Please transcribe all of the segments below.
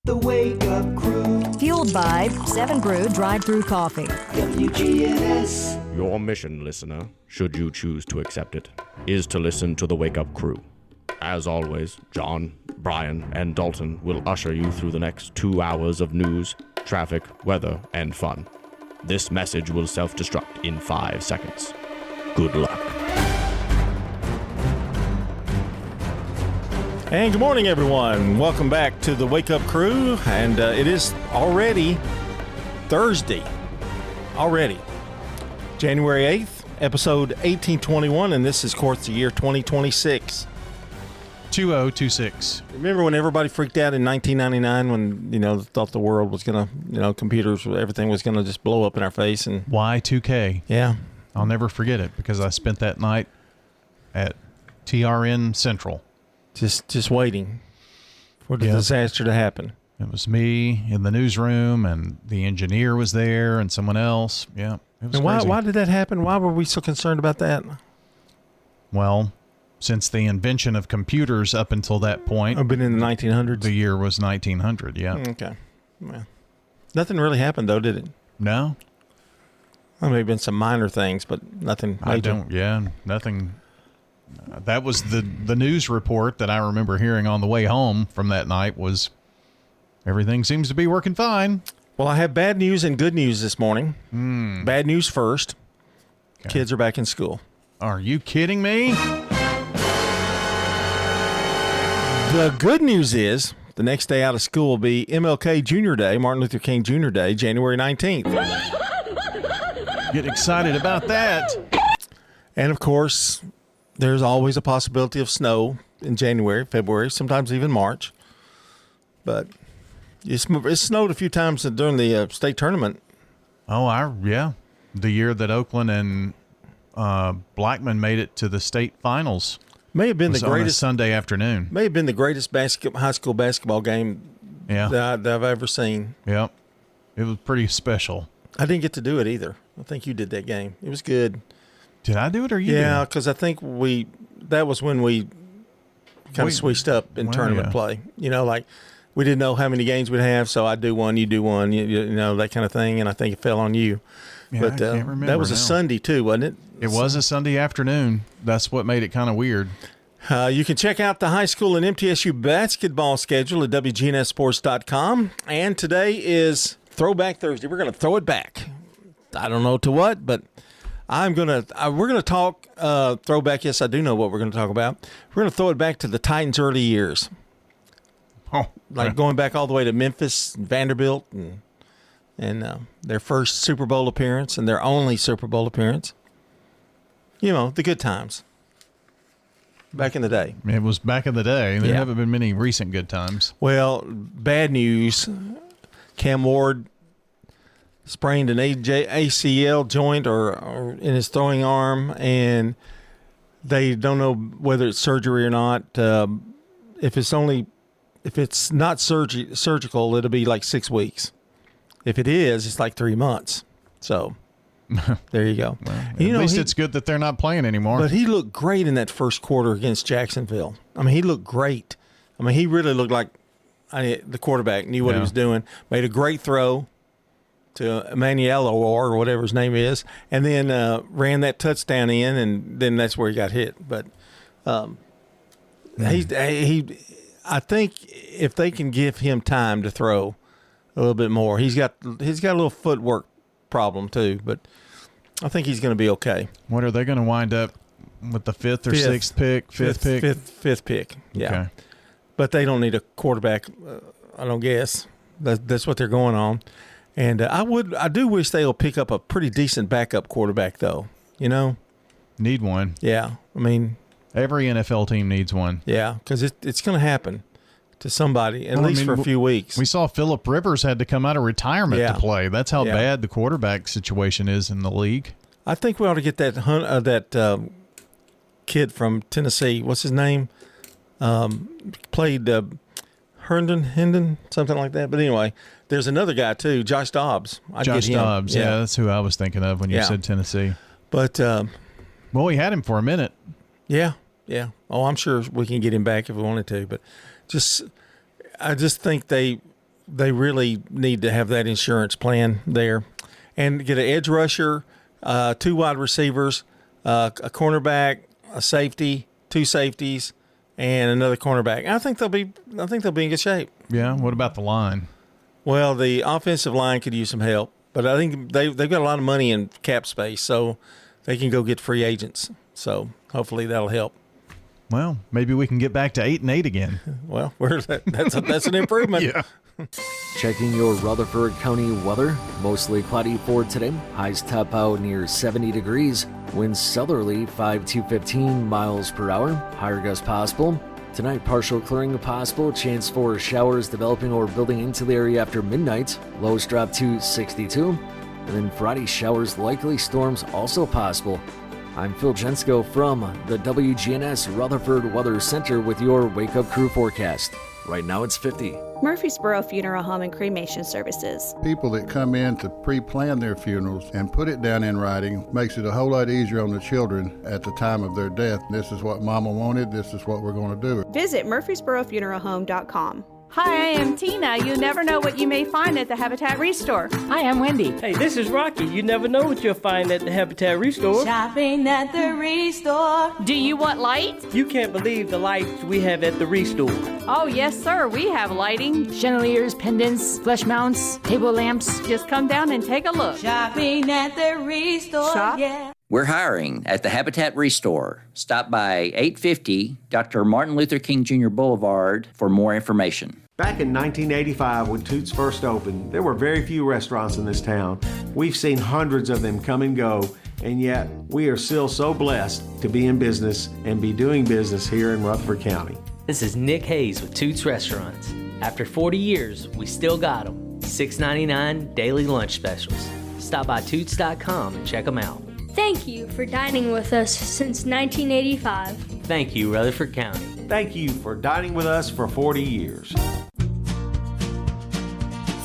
The Wake Up Crew. Fueled by 7 Brew Drive-Thru Coffee. WGNS. Your mission, listener, should you choose to accept it, is to listen to the Wake Up Crew. As always, John, Brian, and Dalton will usher you through the next 2 hours of news, traffic, weather, and fun. This message will self-destruct in 5 seconds. Good luck. And good morning, everyone. Welcome back to the Wake Up Crew. And it is already Thursday. Already. January 8th, episode 1821, and this is, of course, the year 2026. 2026. Remember when everybody freaked out in 1999 when, thought the world was going to, computers, everything was going to just blow up in our face? And Y2K. yeah. I'll never forget it because I spent that night at TRN Central. Just waiting for the disaster to happen. It was me in the newsroom, and the engineer was there, and someone else. Yeah, it was And crazy. why did that happen? Why were we so concerned about that? Well, since the invention of computers up until that point, I've been in the 1900s. the year was 1900. Yeah. Okay. Well, nothing really happened, though, did it? No, Well, maybe been some minor things, but nothing major. I don't. Yeah, nothing. That was the news report that I remember hearing on the way home from that night was everything seems to be working fine. Well, I have bad news and good news this morning. Bad news first. Okay. Kids are back in school. Are you kidding me? The good news is the next day out of school will be MLK Jr. Day, Martin Luther King Jr. Day, January 19th. Get excited about that. And, of course, there's always a possibility of snow in January, February, sometimes even March. But it snowed a few times during the state tournament. Oh, the year that Oakland and Blackman made it to the state finals. May have been was the on a greatest Sunday afternoon. May have been the greatest high school basketball game Yeah. that I've ever seen. Yep. It was pretty special. I didn't get to do it either. I think you did that game. It was good. Did I do it or you Yeah, did? because I think that was when we kind of switched up in tournament play. Like we didn't know how many games we'd have, so I'd do one, you do one, that kind of thing, and I think it fell on you. Yeah, But I can't remember that was a now. Sunday too, wasn't it? It was a Sunday afternoon. That's what made it kind of weird. You can check out the high school and MTSU basketball schedule at WGNSSports.com. And today is Throwback Thursday. We're going to throw it back. I don't know to what, but we're going to talk throwback. Yes, I do know what we're going to talk about. We're going to throw it back to the Titans' early years. Oh, Like going back all the way to Memphis, and Vanderbilt, and their first Super Bowl appearance and their only Super Bowl appearance. The good times. Back in the day. it was back in the day. There Yeah. haven't been many recent good times. Well, bad news. Cam Ward sprained an ACL joint or in his throwing arm, and they don't know whether it's surgery or not. If it's not surgical, it'll be like 6 weeks. If it is, it's like 3 months. So there you go. Well, at least it's good that they're not playing anymore. But he looked great in that first quarter against Jacksonville. I mean, he looked great. I mean, he really looked like the quarterback, knew what he was doing, made a great throw to Emmanuel or whatever his name is, and then ran that touchdown in, and then that's where he got hit. But I think if they can give him time to throw a little bit more, he's got a little footwork problem too, but I think he's going to be okay. What are they going to wind up with, the fifth or sixth pick? Fifth pick? Fifth pick, yeah. Okay. But they don't need a quarterback, I don't guess. That's what they're going on. And I do wish they'll pick up a pretty decent backup quarterback, though. Need one. Yeah. I mean, Every NFL team needs one. yeah, because it's going to happen to somebody, at least for a few weeks. We saw Phillip Rivers had to come out of retirement Yeah. to play. That's how Yeah. bad the quarterback situation is in the league. I think we ought to get that kid from Tennessee. What's his name? Played Herndon, something like that. But anyway, there's another guy too, Josh Dobbs. I'd Josh get him. Dobbs. Yeah, that's who I was thinking of when you Yeah. said Tennessee. But Well, we had him for a minute. yeah. Oh, I'm sure we can get him back if we wanted to. But I just think they they really need to have that insurance plan there, and get an edge rusher, 2 wide receivers, a cornerback, a safety, 2 safeties, and another cornerback. I think they'll be in good shape. Yeah. What about the line? Well, the offensive line could use some help, but I think they've got a lot of money in cap space, so they can go get free agents. So hopefully that'll help. Well, maybe we can get back to 8-8 again. Well, that's an improvement. Yeah. Checking your Rutherford County weather. Mostly cloudy for today. Highs top out near 70 degrees. Winds southerly 5 to 15 miles per hour. Higher gusts possible. Tonight, partial clearing possible. Chance for showers developing or building into the area after midnight. Lows drop to 62. And then Friday, showers likely. Storms also possible. I'm Phil Jensko from the WGNS Rutherford Weather Center with your Wake Up Crew forecast. Right now it's 50. Murfreesboro Funeral Home and Cremation Services. People that come in to pre-plan their funerals and put it down in writing makes it a whole lot easier on the children at the time of their death. This is what Mama wanted. This is what we're going to do. Visit murfreesborofuneralhome.com. Hi, I am Tina. You never know what you may find at the Habitat Restore. Hi, I'm Wendy. Hey, this is Rocky. You never know what you'll find at the Habitat Restore. Shopping at the Restore. Do you want light? You can't believe the lights we have at the Restore. Oh, yes, sir. We have lighting. Chandeliers, pendants, flush mounts, table lamps. Just come down and take a look. Shopping at the Restore. Shop? Yeah. We're hiring at the Habitat Restore. Stop by 850 Dr. Martin Luther King Jr. Boulevard for more information. Back in 1985, when Toots first opened, there were very few restaurants in this town. We've seen hundreds of them come and go, and yet we are still so blessed to be in business and be doing business here in Rutherford County. This is Nick Hayes with Toots Restaurants. After 40 years, we still got them. $6.99 daily lunch specials. Stop by Toots.com and check them out. Thank you for dining with us since 1985. Thank you, Rutherford County. Thank you for dining with us for 40 years.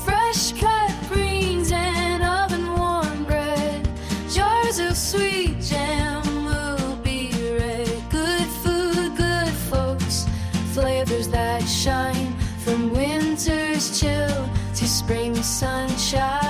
Fresh cut greens and oven warm bread. Jars of sweet jam will be red. Good food, good folks. Flavors that shine from winter's chill to spring sunshine.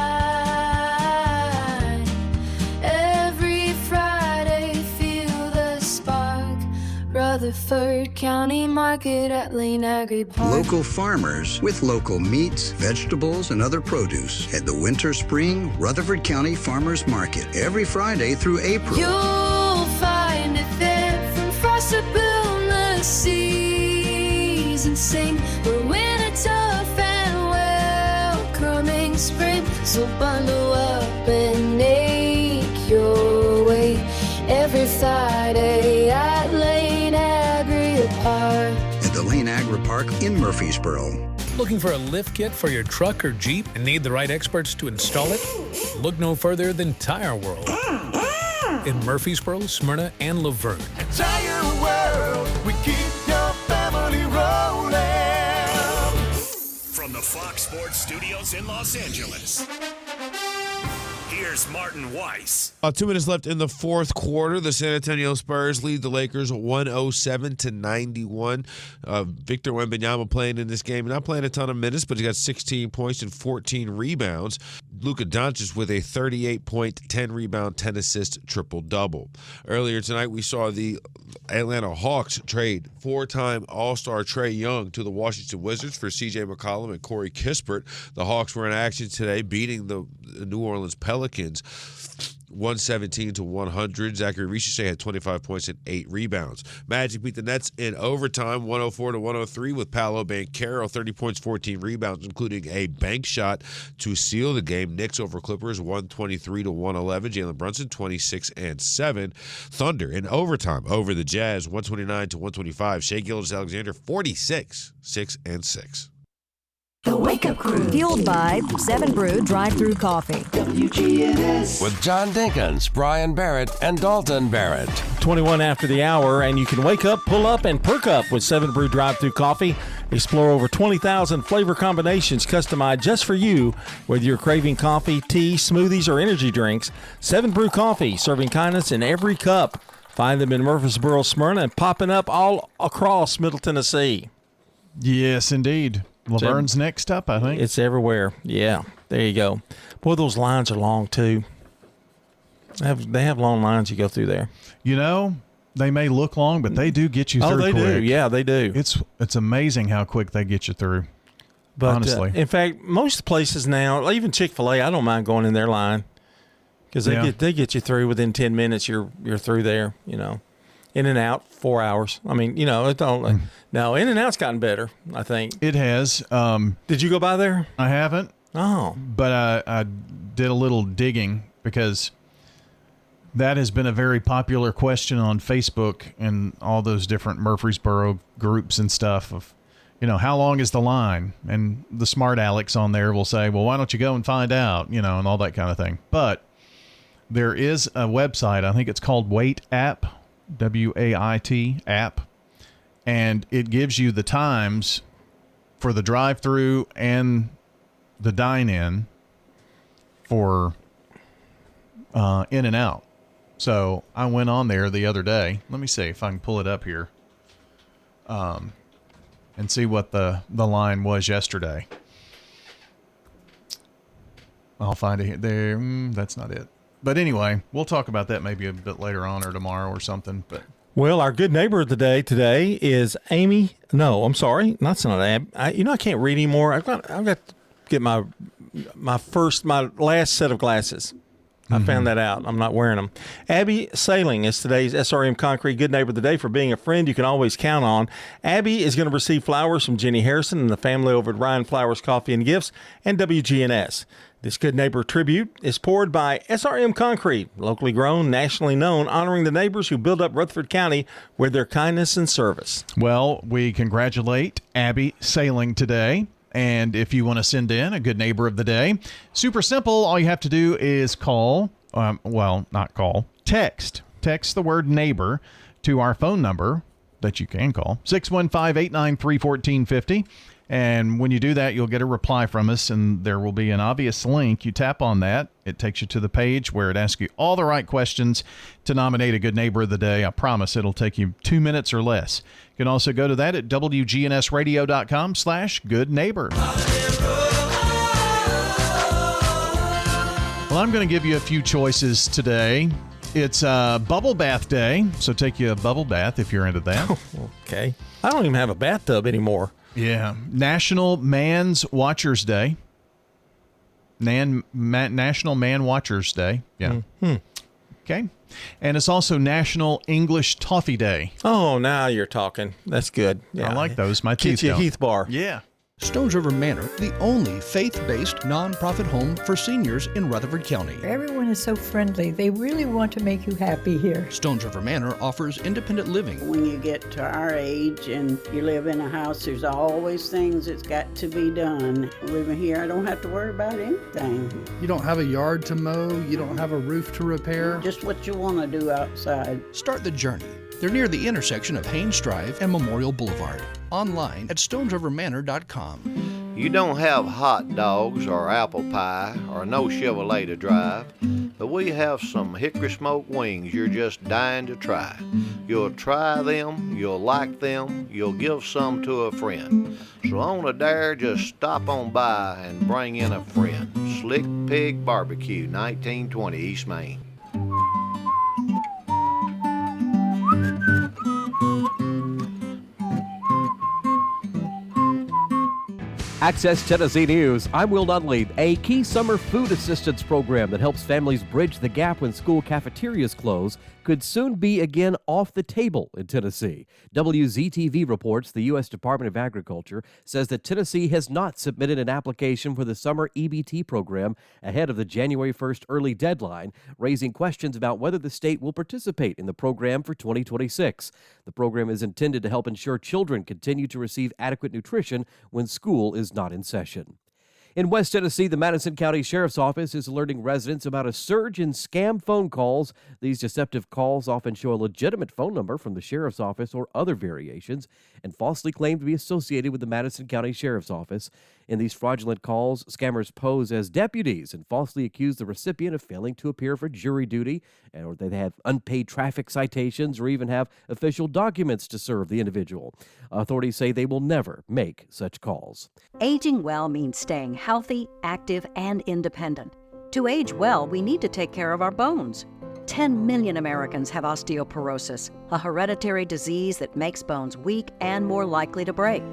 Rutherford County Market at Lane Agri Park. Local farmers with local meats, vegetables, and other produce at the Winter Spring Rutherford County Farmers Market every Friday through April. You'll find it there from frost to boundless seas and sing. We're in a tough and welcoming spring, so bundle up and make your way every Friday at Lane Agri Park. At the Lane Agri Park in Murfreesboro. Looking for a lift kit for your truck or Jeep and need the right experts to install it? Look no further than Tire World. In Murfreesboro, Smyrna, and Laverne. Tire World, we keep your family rolling. From the Fox Sports Studios in Los Angeles, here's Martin Weiss. 2 minutes left in the fourth quarter. The San Antonio Spurs lead the Lakers 107-91. Victor Wembanyama playing in this game. Not playing a ton of minutes, but he got 16 points and 14 rebounds. Luka Doncic with a 38-point, 10-rebound, 10-assist triple-double. Earlier tonight, we saw the Atlanta Hawks trade four-time All-Star Trae Young to the Washington Wizards for C.J. McCollum and Corey Kispert. The Hawks were in action today, beating the New Orleans Pelicans 117-100. Zachary Richardson had 25 points and 8 rebounds. Magic beat the Nets in overtime 104-103 with Paolo Banchero, 30 points, 14 rebounds, including a bank shot to seal the game. Knicks over Clippers 123-111. Jalen Brunson 26 and 7. Thunder in overtime over the Jazz 129-125. Shai Gilgeous-Alexander 46, 6 and 6. The Wake Up Crew. Fueled by 7 Brew Drive-Thru Coffee. WGNS. With John Dinkins, Brian Barrett, and Dalton Barrett. 21 after the hour, and you can wake up, pull up, and perk up with 7 Brew Drive-Thru Coffee. Explore over 20,000 flavor combinations customized just for you. Whether you're craving coffee, tea, smoothies, or energy drinks, 7 Brew Coffee, serving kindness in every cup. Find them in Murfreesboro, Smyrna, and popping up all across Middle Tennessee. Yes, indeed. Laverne's next up, I think. It's everywhere. Yeah, there you go. Boy, those lines are long too. They have long lines you go through there. You know, they may look long, but they do get you through they quick. do. Yeah, they do. It's amazing how quick they get you through. But, honestly. In fact, most places now, even Chick-fil-A, I don't mind going in their line because they get you through within 10 minutes. You're through there. You know, In and Out 4 hours. I mean, you know, it don't. No, In and Out's gotten better. I think it has. Did you go by there? I haven't. Oh, but I did a little digging because that has been a very popular question on Facebook and all those different Murfreesboro groups and stuff of, you know, how long is the line? And the smart Alex on there will say, well, why don't you go and find out, you know, and all that kind of thing. But there is a website, I think it's called Wait App, W-A-I-T app, and it gives you the times for the drive-through and the dine-in for In and Out. So I went on there the other day. Let me see if I can pull it up here and see what the line was yesterday. I'll find it there. That's not it. But anyway, we'll talk about that maybe a bit later on or tomorrow or something. But well, our good neighbor of the day today is Amy. No, I'm sorry, that's not Ab. I can't read anymore. I've got to get my last set of glasses. I found that out. I'm not wearing them. Abby Sailing is today's SRM Concrete Good Neighbor of the Day for being a friend you can always count on. Abby is going to receive flowers from Jenny Harrison and the family over at Ryan Flowers Coffee and Gifts and WGNS. This Good Neighbor tribute is poured by SRM Concrete, locally grown, nationally known, honoring the neighbors who build up Rutherford County with their kindness and service. Well, we congratulate Abby Sailing today. And if you want to send in a good neighbor of the day, super simple. All you have to do is text. Text the word neighbor to our phone number that you can call, 615-893-1450. And when you do that, you'll get a reply from us, and there will be an obvious link. You tap on that. It takes you to the page where it asks you all the right questions to nominate a good neighbor of the day. I promise it'll take you 2 minutes or less. You can also go to that at WGNSradio.com/goodneighbor. Well, I'm going to give you a few choices today. It's Bubble Bath Day, so take you a bubble bath if you're into that. Okay. I don't even have a bathtub anymore. Yeah. National Man's Watchers Day. National Man Watchers Day. Yeah. Okay. And it's also National English Toffee Day. Oh, now you're talking. That's good. Yeah. I like those. My teeth Get you a Heath bar. Yeah. Stones River Manor, the only faith-based nonprofit home for seniors in Rutherford County. Everyone is so friendly. They really want to make you happy here. Stones River Manor offers independent living. When you get to our age and you live in a house, there's always things that's got to be done. Living here, I don't have to worry about anything. You don't have a yard to mow. You don't have a roof to repair. Just what you want to do outside. Start the journey. They're near the intersection of Haynes Drive and Memorial Boulevard. Online at stonesrivermanor.com. You don't have hot dogs or apple pie or no Chevrolet to drive, but we have some hickory smoked wings you're just dying to try. You'll try them, you'll like them, you'll give some to a friend. So on a dare, just stop on by and bring in a friend. Slick Pig Barbecue, 1920 East Main. Access Tennessee News. I'm Will Dudley. A key summer food assistance program that helps families bridge the gap when school cafeterias close could soon be again off the table in Tennessee. WZTV reports the U.S. Department of Agriculture says that Tennessee has not submitted an application for the summer EBT program ahead of the January 1st early deadline, raising questions about whether the state will participate in the program for 2026. The program is intended to help ensure children continue to receive adequate nutrition when school is not in session. In West Tennessee, the Madison County Sheriff's Office is alerting residents about a surge in scam phone calls. These deceptive calls often show a legitimate phone number from the Sheriff's Office or other variations and falsely claim to be associated with the Madison County Sheriff's Office. In these fraudulent calls, scammers pose as deputies and falsely accuse the recipient of failing to appear for jury duty, or they have unpaid traffic citations, or even have official documents to serve the individual. Authorities say they will never make such calls. Aging well means staying healthy, active, and independent. To age well, we need to take care of our bones. 10 million Americans have osteoporosis, a hereditary disease that makes bones weak and more likely to break.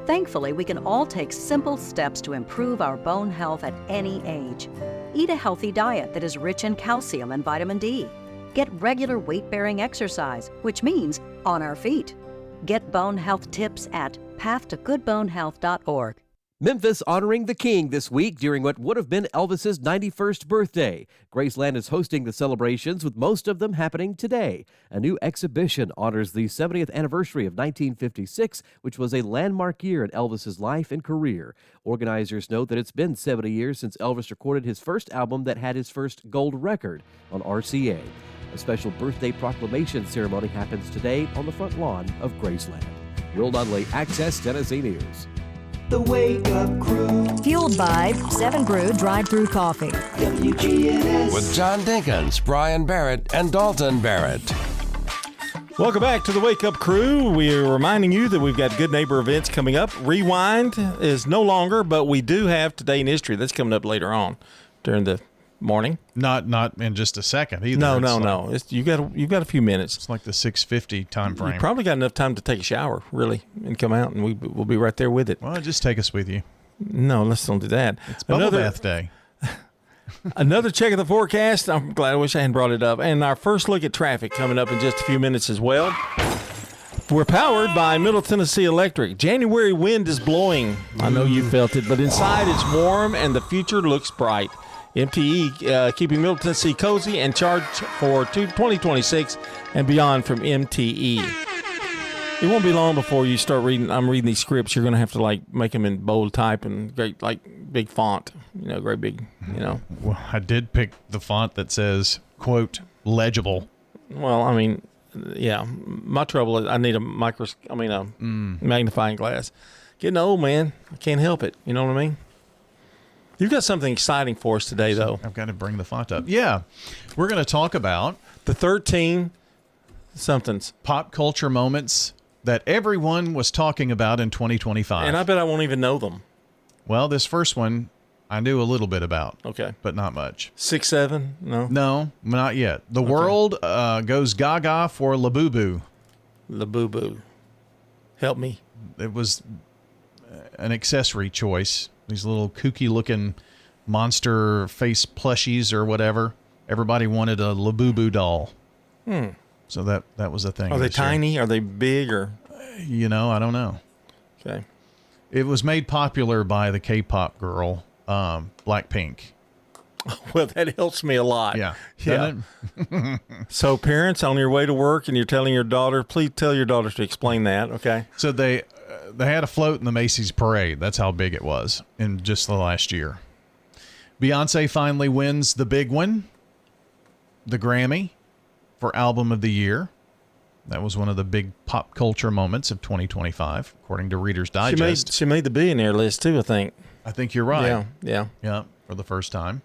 Thankfully, we can all take simple steps to improve our bone health at any age. Eat a healthy diet that is rich in calcium and vitamin D. Get regular weight-bearing exercise, which means on our feet. Get bone health tips at pathtogoodbonehealth.org. Memphis honoring the King this week during what would have been Elvis's 91st birthday. Graceland is hosting the celebrations, with most of them happening today. A new exhibition honors the 70th anniversary of 1956, which was a landmark year in Elvis's life and career. Organizers note that it's been 70 years since Elvis recorded his first album that had his first gold record on RCA. A special birthday proclamation ceremony happens today on the front lawn of Graceland. Will Dudley, Access Tennessee News. The Wake Up Crew. Fueled by 7 Brew Drive-Thru Coffee. WGNS. With John Dinkins, Brian Barrett, and Dalton Barrett. Welcome back to the Wake Up Crew. We're reminding you that we've got Good Neighbor events coming up. Rewind is no longer, but we do have Today in History. That's coming up later on during the morning. Not in just a second either. No. You've got a few minutes. It's like the 6:50 time frame. You probably got enough time to take a shower, really, and come out, and we'll be right there with it. Well, just take us with you. No, let's don't do that. It's Bubble Bath Day. Another check of the forecast. I'm glad. I wish I hadn't brought it up. And our first look at traffic coming up in just a few minutes as well. We're powered by Middle Tennessee Electric. January wind is blowing. I know you felt it, but inside it's warm and the future looks bright. MTE keeping Middle Tennessee cozy and charged for 2026 and beyond from MTE. It won't be long before you start reading. I'm reading these scripts. You're going to have to make them in bold type and great, big font. Great big. Well, I did pick the font that says, quote, legible. Well, I mean, yeah. My trouble is I need a magnifying glass. Getting old, man. I can't help it. You know what I mean? You've got something exciting for us today, though. I've got to bring the font up. Yeah. We're going to talk about the 13 somethings. Pop culture moments that everyone was talking about in 2025. And I bet I won't even know them. Well, this first one I knew a little bit about. Okay. But not much. 6, 7? No? No, not yet. The world goes gaga for Labubu. Labubu. Help me. It was an accessory choice. These little kooky-looking monster face plushies or whatever. Everybody wanted a Labubu doll. So that was a thing. Are they tiny? Are they big? Or I don't know. Okay. It was made popular by the K-pop girl, Blackpink. Well, that helps me a lot. Yeah. So parents, on your way to work and you're telling your daughter, please tell your daughter to explain that, okay? So they had a float in the Macy's parade. That's how big it was in just the last year. Beyonce finally wins the big one, the Grammy, for Album of the Year. That was one of the big pop culture moments of 2025, according to Reader's Digest. She made the billionaire list, too, I think. I think you're right. Yeah, for the first time.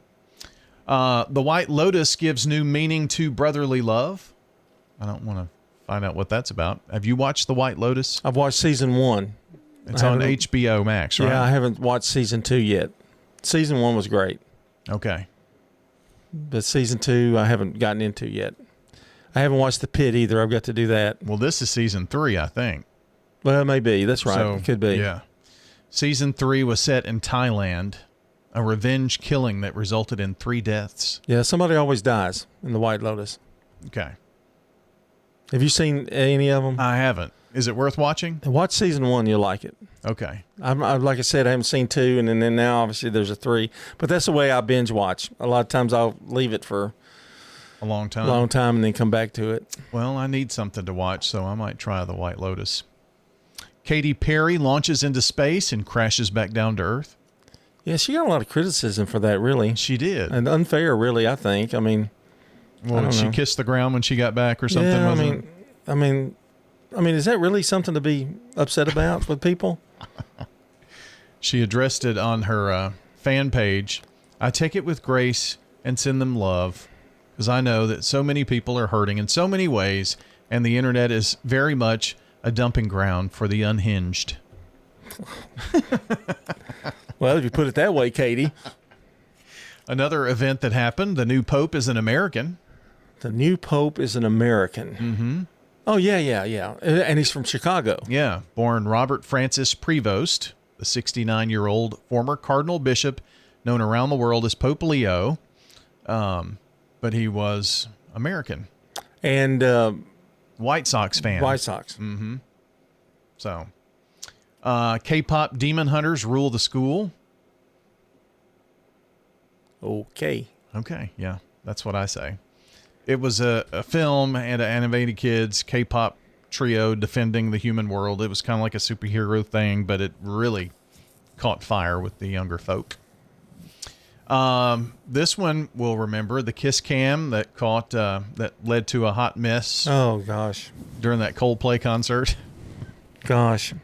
The White Lotus gives new meaning to brotherly love. I don't want to find out what that's about. Have you watched The White Lotus? I've watched season 1. It's on HBO Max, right? Yeah, I haven't watched season 2 yet. Season 1 was great. Okay. But season 2, I haven't gotten into yet. I haven't watched The Pit either. I've got to do that. Well, this is season 3, I think. Well, it may be. That's right. So, it could be. Yeah. Season 3 was set in Thailand, a revenge killing that resulted in 3 deaths. Yeah, somebody always dies in The White Lotus. Okay. Have you seen any of them? I haven't. Is it worth watching? Watch season 1. You'll like it. Okay. Like I said, I haven't seen 2, and then now obviously there's a 3. But that's the way I binge watch. A lot of times I'll leave it for a long time and then come back to it. Well, I need something to watch, so I might try The White Lotus. Katy Perry launches into space and crashes back down to Earth. Yeah, she got a lot of criticism for that, really. She did. And unfair, really, I think. I mean, well, she kissed the ground when she got back or something? Yeah, I mean, is that really something to be upset about with people? She addressed it on her fan page. I take it with grace and send them love, because I know that so many people are hurting in so many ways, and the internet is very much a dumping ground for the unhinged. Well, if you put it that way, Katie. Another event that happened, the new Pope is an American. The new Pope is an American. Mm-hmm. Oh, yeah. And he's from Chicago. Yeah. Born Robert Francis Prevost, the 69-year-old former cardinal bishop known around the world as Pope Leo. But he was American. And White Sox fan. White Sox. Mm-hmm. So, K-pop demon hunters rule the school. Okay, yeah. That's what I say. It was a film and an animated kids K-pop trio defending the human world. It was kind of like a superhero thing, but it really caught fire with the younger folk. This one we'll remember, the kiss cam that that led to a hot mess. Oh gosh, during that Coldplay concert. Gosh,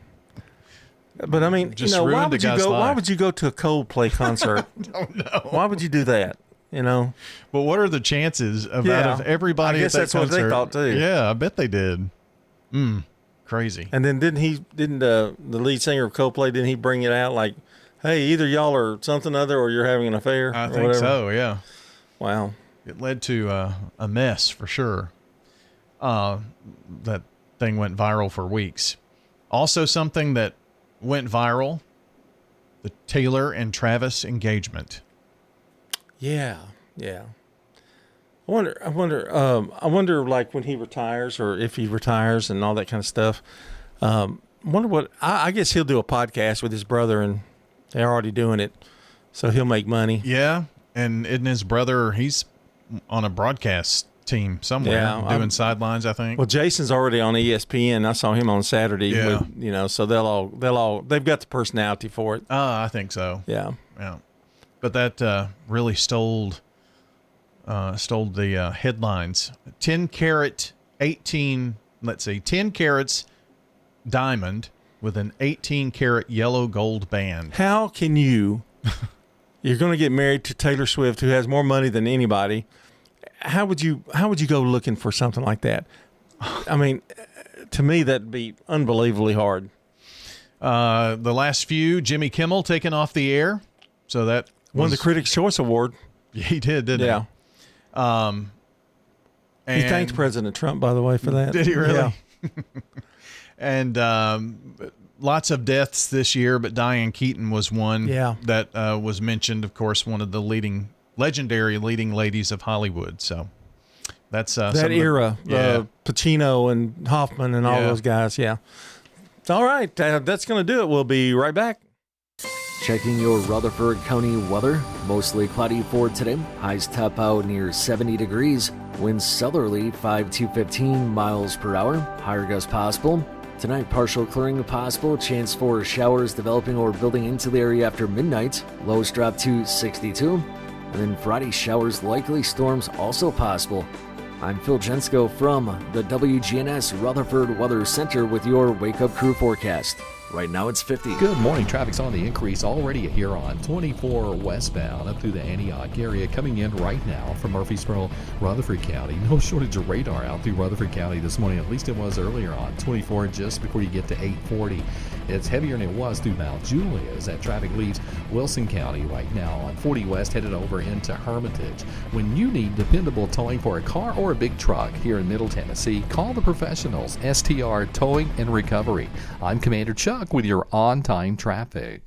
but I mean, Just why ruined would the you guy's go? Why life. would you go to a Coldplay concert? I don't know. Why would you do that? But what are the chances of out of everybody I guess at that that's concert? what they thought too. Yeah, I bet they did. Crazy. And then didn't the lead singer of Coldplay, didn't he bring it out like, hey, either y'all are something other or you're having an affair? I or think whatever? so, yeah. Wow. It led to a mess for sure. That thing went viral for weeks. Also something that went viral, the Taylor and Travis engagement. Yeah. I wonder like when he retires or if he retires and all that kind of stuff. Wonder what, I guess he'll do a podcast with his brother and they're already doing it. So he'll make money. Yeah. And isn't his brother, he's on a broadcast team somewhere doing sidelines, I think. Well, Jason's already on ESPN. I saw him on Saturday. Yeah. With, so they've got the personality for it. I think so. Yeah. But that really stole the headlines. 10 carats diamond with an 18 karat yellow gold band. How can you're going to get married to Taylor Swift, who has more money than anybody. How would you go looking for something like that? I mean, to me, that'd be unbelievably hard. The last few, Jimmy Kimmel taken off the air. So that won the Critics' Choice Award. He did, didn't he? Yeah. He thanked President Trump, by the way, for that. Did he really? Yeah. And lots of deaths this year, but Diane Keaton was one that was mentioned, of course, one of the legendary leading ladies of Hollywood. So that's that era, Pacino and Hoffman and all those guys. Yeah. All right. That's going to do it. We'll be right back. Checking your Rutherford County weather. Mostly cloudy for today. Highs top out near 70 degrees. Winds southerly 5 to 15 miles per hour. Higher gusts possible. Tonight, partial clearing possible. Chance for showers developing or building into the area after midnight. Lows drop to 62. And then Friday, showers likely. Storms also possible. I'm Phil Jensko from the WGNS Rutherford Weather Center with your Wake Up Crew forecast. Right now it's 50. Good morning. Traffic's on the increase already here on 24 westbound up through the Antioch area. Coming in right now from Murfreesboro, Rutherford County. No shortage of radar out through Rutherford County this morning. At least it was earlier on 24 just before you get to 840. It's heavier than it was through Mount Julia as that traffic leaves Wilson County right now on 40 West headed over into Hermitage. When you need dependable towing for a car or a big truck here in Middle Tennessee, call the professionals, STR Towing and Recovery. I'm Commander Chuck with your on-time traffic.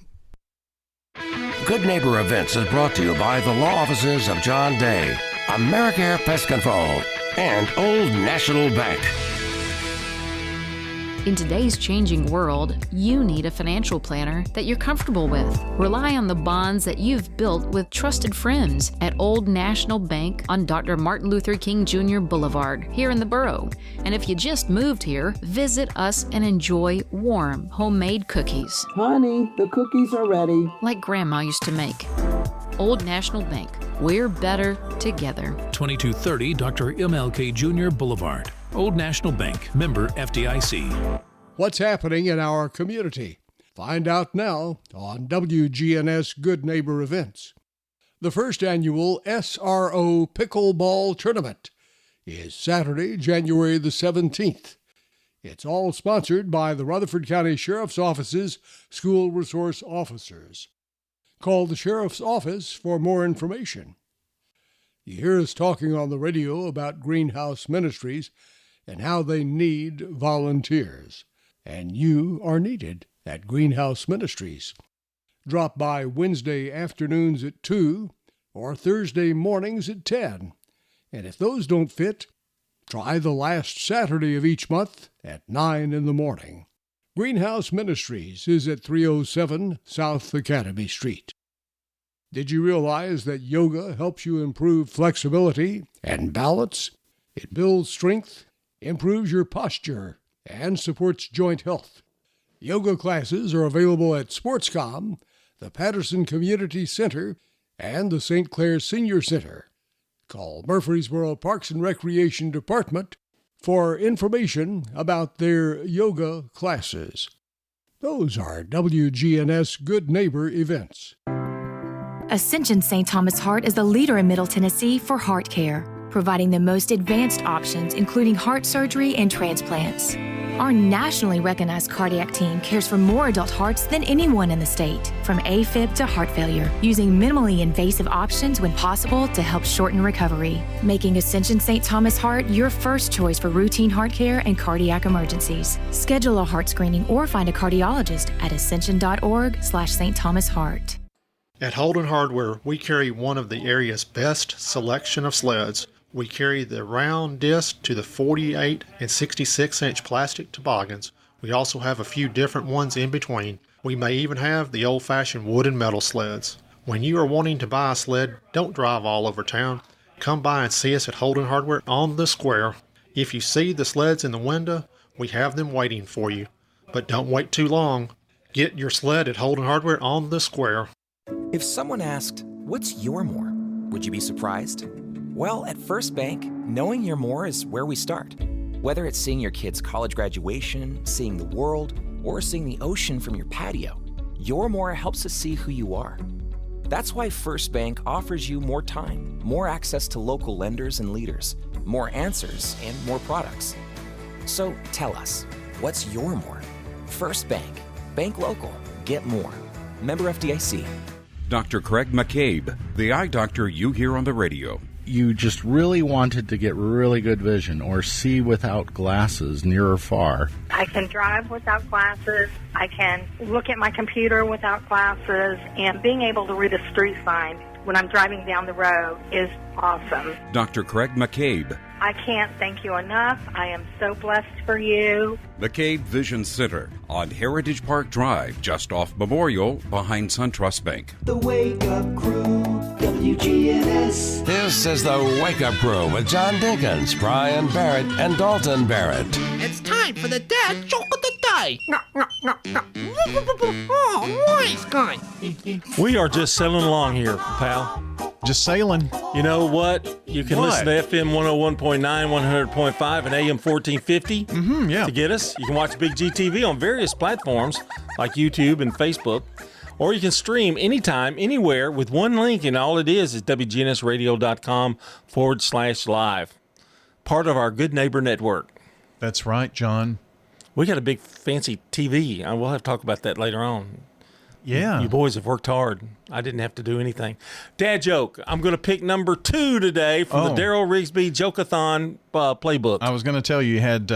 Good Neighbor Events is brought to you by the law offices of John Day, AmeriCare Pest Control, and Old National Bank. In today's changing world, you need a financial planner that you're comfortable with. Rely on the bonds that you've built with trusted friends at Old National Bank on Dr. Martin Luther King Jr. Boulevard here in the borough. And if you just moved here, visit us and enjoy warm, homemade cookies. Honey, the cookies are ready. Like Grandma used to make. Old National Bank. We're better together. 2230 Dr. MLK Jr. Boulevard. Old National Bank, member FDIC. What's happening in our community? Find out now on WGNS Good Neighbor Events. The first annual SRO Pickleball Tournament is Saturday, January the 17th. It's all sponsored by the Rutherford County Sheriff's Office's School Resource Officers. Call the Sheriff's Office for more information. You hear us talking on the radio about Greenhouse Ministries and how they need volunteers. And you are needed at Greenhouse Ministries. Drop by Wednesday afternoons at 2 or Thursday mornings at 10. And if those don't fit, try the last Saturday of each month at 9 in the morning. Greenhouse Ministries is at 307 South Academy Street. Did you realize that yoga helps you improve flexibility and balance? It builds strength, improves your posture, and supports joint health. Yoga classes are available at SportsCom, the Patterson Community Center, and the St. Clair Senior Center. Call Murfreesboro Parks and Recreation Department for information about their yoga classes. Those are WGNS Good Neighbor events. Ascension St. Thomas Heart is the leader in Middle Tennessee for heart care, providing the most advanced options, including heart surgery and transplants. Our nationally recognized cardiac team cares for more adult hearts than anyone in the state, from AFib to heart failure, using minimally invasive options when possible to help shorten recovery, making Ascension St. Thomas Heart your first choice for routine heart care and cardiac emergencies. Schedule a heart screening or find a cardiologist at ascension.org/St. Thomas Heart. At Holden Hardware, we carry one of the area's best selection of sleds. We carry the round disc to the 48 and 66-inch plastic toboggans. We also have a few different ones in between. We may even have the old-fashioned wood and metal sleds. When you are wanting to buy a sled, don't drive all over town. Come by and see us at Holden Hardware on the square. If you see the sleds in the window, we have them waiting for you. But don't wait too long. Get your sled at Holden Hardware on the square. If someone asked, "What's your more?" would you be surprised? Well, at First Bank, knowing your more is where we start. Whether it's seeing your kid's college graduation, seeing the world, or seeing the ocean from your patio, your more helps us see who you are. That's why First Bank offers you more time, more access to local lenders and leaders, more answers, and more products. So tell us, what's your more? First Bank. Bank local. Get more. Member FDIC. Dr. Craig McCabe, the eye doctor you hear on the radio. You just really wanted to get really good vision or see without glasses near or far. I can drive without glasses. I can look at my computer without glasses. And being able to read a street sign when I'm driving down the road is awesome. Dr. Craig McCabe. I can't thank you enough. I am so blessed for you. McCabe Vision Center on Heritage Park Drive, just off Memorial, behind SunTrust Bank. The Wake Up Crew, WGNS. This is the Wake Up Crew with John Dinkins, Brian Barrett, and Dalton Barrett. It's time for the dad joke of the day. Oh, nice guy. We are just sailing along here, pal. Just sailing. You know what? You can listen to FM 101.9, 100.5, and AM 1450 to get us. You can watch Big GTV on various platforms like YouTube and Facebook. Or you can stream anytime, anywhere with one link, and all it is WGNSradio.com/live. Part of our Good Neighbor Network. That's right, John. We got a big fancy TV. We'll have to talk about that later on. Yeah. You boys have worked hard. I didn't have to do anything. Dad joke. I'm going to pick number 2 today from the Daryl Rigsby Joke-a-thon playbook. I was going to tell you had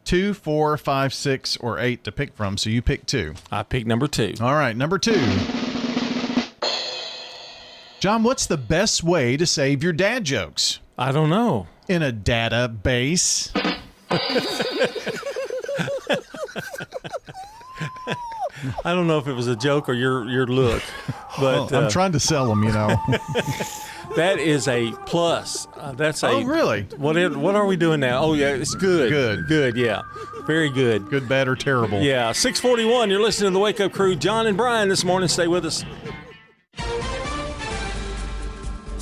2, 4, 5, 6, or 8 to pick from, so you picked 2. I picked number 2. All right, number 2. John, what's the best way to save your dad jokes? I don't know. In a database. I don't know if it was a joke or your look, but I'm trying to sell them, you know. That is a plus. That's a. Oh, really? What are we doing now? Oh, yeah, it's good. Good. Yeah, very good. Good, bad, or terrible. Yeah. 6:41. You're listening to the Wake Up Crew. John and Brian this morning. Stay with us.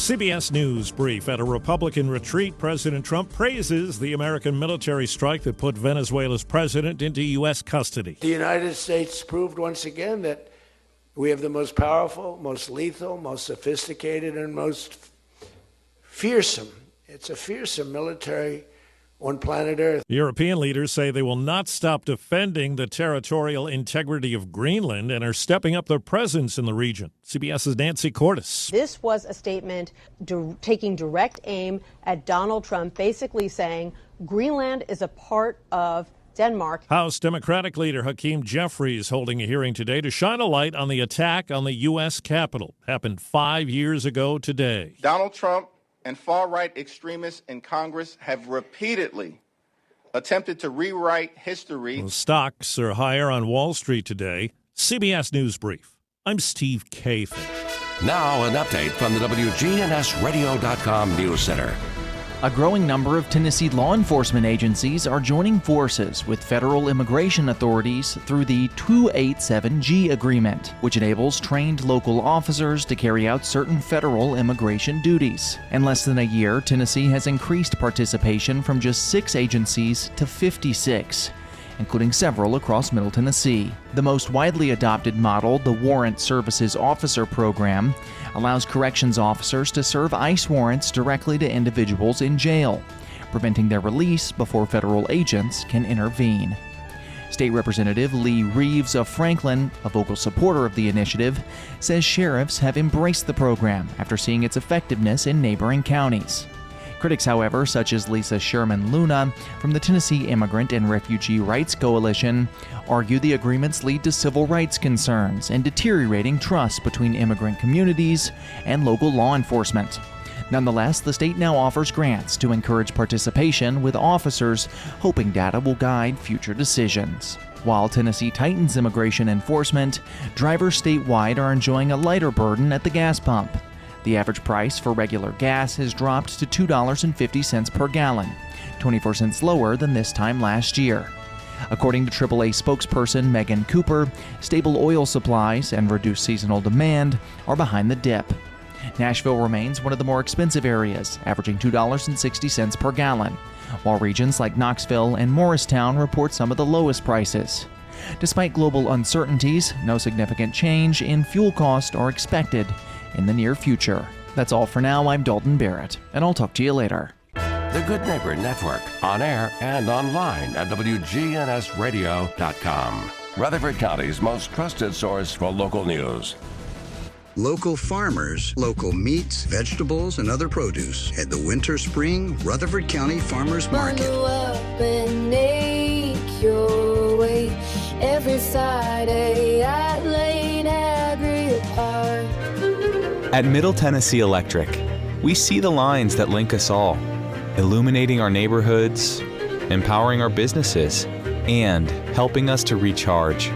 CBS News brief. At a Republican retreat, President Trump praises the American military strike that put Venezuela's president into U.S. custody. The United States proved once again that we have the most powerful, most lethal, most sophisticated, and most fearsome. It's a fearsome military on planet Earth. European leaders say they will not stop defending the territorial integrity of Greenland and are stepping up their presence in the region. CBS's Nancy Cordes. This was a statement taking direct aim at Donald Trump, basically saying Greenland is a part of Denmark. House Democratic leader Hakeem Jeffries holding a hearing today to shine a light on the attack on the U.S. Capitol. Happened 5 years ago today. Donald Trump and far-right extremists in Congress have repeatedly attempted to rewrite history. Well, stocks are higher on Wall Street today. CBS News Brief. I'm Steve Kathan. Now an update from the WGNSradio.com News Center. A growing number of Tennessee law enforcement agencies are joining forces with federal immigration authorities through the 287G agreement, which enables trained local officers to carry out certain federal immigration duties. In less than a year, Tennessee has increased participation from just 6 agencies to 56, including several across Middle Tennessee. The most widely adopted model, the Warrant Services Officer Program, allows corrections officers to serve ICE warrants directly to individuals in jail, preventing their release before federal agents can intervene. State Representative Lee Reeves of Franklin, a vocal supporter of the initiative, says sheriffs have embraced the program after seeing its effectiveness in neighboring counties. Critics, however, such as Lisa Sherman Luna from the Tennessee Immigrant and Refugee Rights Coalition, argue the agreements lead to civil rights concerns and deteriorating trust between immigrant communities and local law enforcement. Nonetheless, the state now offers grants to encourage participation, with officers hoping data will guide future decisions. While Tennessee tightens immigration enforcement, drivers statewide are enjoying a lighter burden at the gas pump. The average price for regular gas has dropped to $2.50 per gallon, 24 cents lower than this time last year. According to AAA spokesperson Megan Cooper, stable oil supplies and reduced seasonal demand are behind the dip. Nashville remains one of the more expensive areas, averaging $2.60 per gallon, while regions like Knoxville and Morristown report some of the lowest prices. Despite global uncertainties, no significant change in fuel costs are expected in the near future. That's all for now. I'm Dalton Barrett, and I'll talk to you later. The Good Neighbor Network, on air and online at WGNSradio.com. Rutherford County's most trusted source for local news. Local farmers, local meats, vegetables, and other produce at the Winter Spring Rutherford County Farmers Market. Bundle up and make your way every Friday at Lane Agri Park. At Middle Tennessee Electric, we see the lines that link us all, illuminating our neighborhoods, empowering our businesses, and helping us to recharge.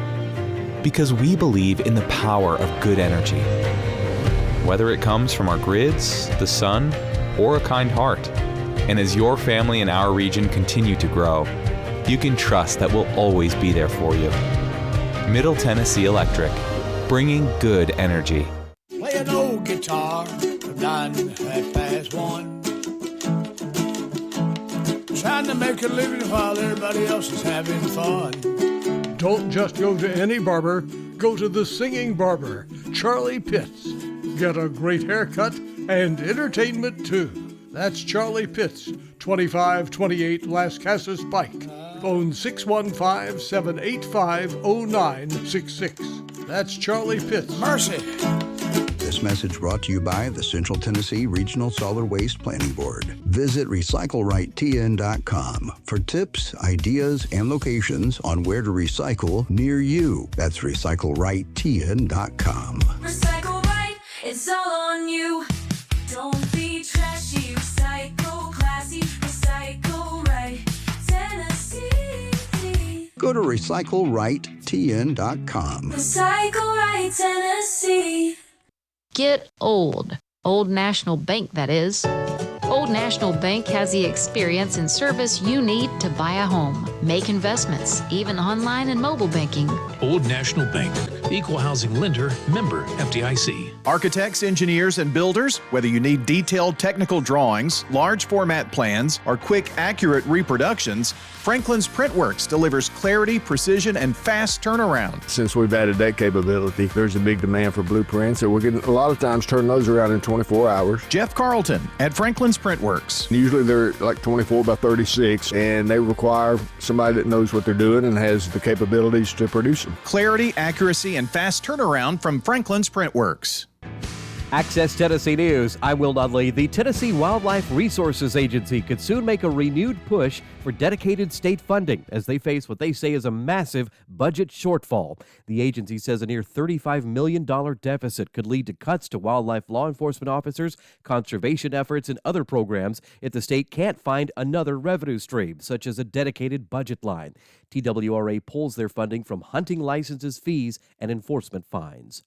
Because we believe in the power of good energy. Whether it comes from our grids, the sun, or a kind heart. And as your family and our region continue to grow, you can trust that we'll always be there for you. Middle Tennessee Electric, bringing good energy. Play an old guitar from 9 to 1:30. Trying to make a living while everybody else is having fun. Don't just go to any barber, go to the singing barber, Charlie Pitts. Get a great haircut and entertainment too. That's Charlie Pitts, 2528 Las Casas Pike. Phone 615-785-0966. That's Charlie Pitts. Mercy. This message brought to you by the Central Tennessee Regional Solid Waste Planning Board. Visit RecycleRightTN.com for tips, ideas, and locations on where to recycle near you. That's RecycleRightTN.com. Recycle right, it's all on you. Don't be trashy, recycle classy, recycle right, Tennessee. Go to RecycleRightTN.com. Recycle right, Tennessee. Get old. Old National Bank, that is. Old National Bank has the experience and service you need to buy a home. Make investments, even online and mobile banking. Old National Bank, equal housing lender, member FDIC. Architects, engineers, and builders, whether you need detailed technical drawings, large format plans, or quick, accurate reproductions, Franklin's Printworks delivers clarity, precision, and fast turnaround. Since we've added that capability, there's a big demand for blueprints, so we're getting a lot of times turn those around in 24 hours. Jeff Carlton at Franklin's Printworks. Usually they're like 24 by 36, and they require somebody that knows what they're doing and has the capabilities to produce them. Clarity, accuracy, and fast turnaround from Franklin's Printworks. Access Tennessee News. I'm Will Dudley. The Tennessee Wildlife Resources Agency could soon make a renewed push for dedicated state funding as they face what they say is a massive budget shortfall. The agency says a near $35 million deficit could lead to cuts to wildlife law enforcement officers, conservation efforts, and other programs if the state can't find another revenue stream, such as a dedicated budget line. TWRA pulls their funding from hunting licenses, fees, and enforcement fines.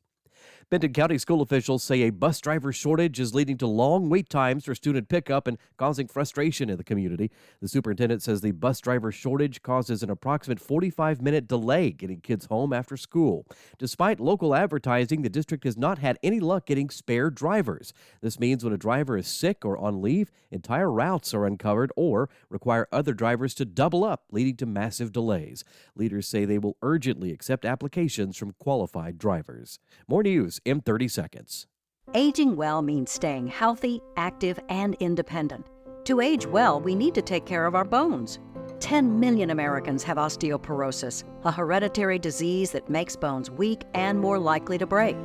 Benton County school officials say a bus driver shortage is leading to long wait times for student pickup and causing frustration in the community. The superintendent says the bus driver shortage causes an approximate 45-minute delay getting kids home after school. Despite local advertising, the district has not had any luck getting spare drivers. This means when a driver is sick or on leave, entire routes are uncovered or require other drivers to double up, leading to massive delays. Leaders say they will urgently accept applications from qualified drivers. More news in 30 seconds. Aging well means staying healthy, active, and independent. To age well, we need to take care of our bones. 10 million Americans have osteoporosis, a hereditary disease that makes bones weak and more likely to break.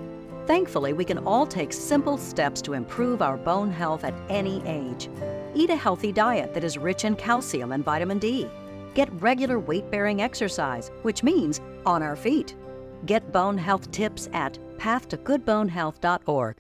Thankfully, we can all take simple steps to improve our bone health at any age. Eat a healthy diet that is rich in calcium and vitamin D. Get regular weight-bearing exercise, which means on our feet. Get bone health tips at pathtogoodbonehealth.org.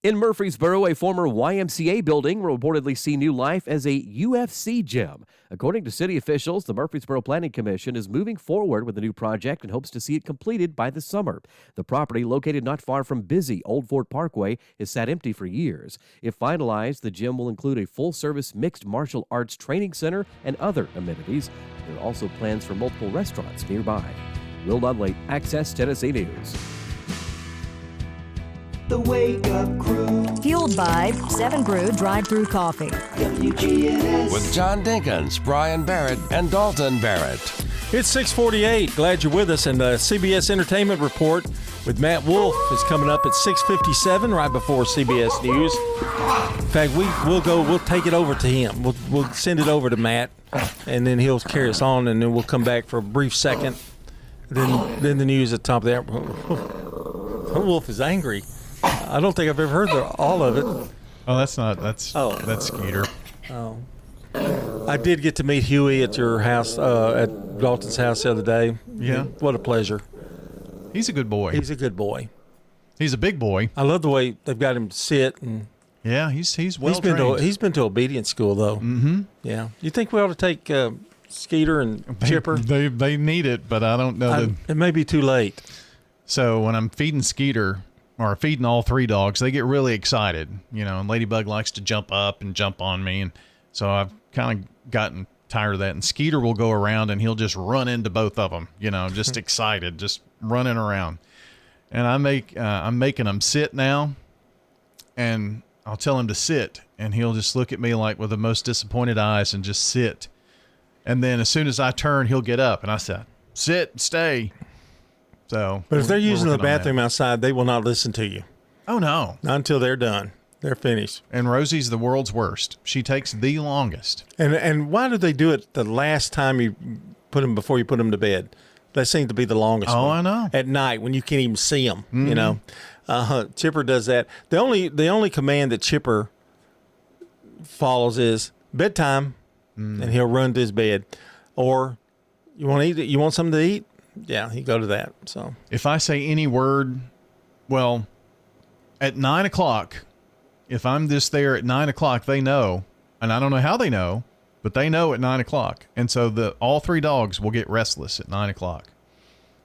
In Murfreesboro, a former YMCA building will reportedly see new life as a UFC gym. According to city officials, the Murfreesboro Planning Commission is moving forward with the new project and hopes to see it completed by the summer. The property, located not far from busy Old Fort Parkway, has sat empty for years. If finalized, the gym will include a full-service mixed martial arts training center and other amenities. There are also plans for multiple restaurants nearby. Will Dudley, Access Tennessee News. The Wake Up Crew. Fueled by 7 Brew Drive-Thru Coffee. WGNS. With John Dinkins, Brian Barrett, and Dalton Barrett. It's 6:48. Glad you're with us. And the CBS Entertainment Report with Matt Wolf is coming up at 6:57, right before CBS News. In fact, we'll take it over to him. We'll send it over to Matt, and then he'll carry us on, and then we'll come back for a brief second. Then the news at the top of that. Wolf is angry. I don't think I've ever heard all of it. Oh, that's Skeeter. Oh. I did get to meet Huey at your house, at Dalton's house the other day. Yeah. What a pleasure. He's a good boy. He's a good boy. He's a big boy. I love the way they've got him sit. And yeah, he's well trained. He's been to obedience school, though. Mm-hmm. Yeah. You think we ought to take Skeeter and Chipper? They need it, but I don't know. It may be too late. So when I'm feeding Skeeter, or feeding all 3 dogs, they get really excited, and Ladybug likes to jump up and jump on me, and so I've kind of gotten tired of that. And Skeeter will go around and he'll just run into both of them, just excited, just running around. And I'm making him sit now, and I'll tell him to sit, and he'll just look at me like with the most disappointed eyes and just sit. And then as soon as I turn, he'll get up, and I say, "Sit, stay." So, but if they're using the bathroom outside, they will not listen to you. Oh, no. Not until they're done. They're finished. And Rosie's the world's worst. She takes the longest. And why do they do it the last time you put them, before you put them to bed? That seems to be the longest one. I know. At night when you can't even see them, Chipper does that. The only command that Chipper follows is bedtime, and he'll run to his bed. Or, you want to eat? You want something to eat? Yeah, he go to that. So if I say any word, well, at 9 o'clock, if I'm just there at 9 o'clock, they know, and I don't know how they know, but they know at 9 o'clock. And so all 3 dogs will get restless at 9 o'clock,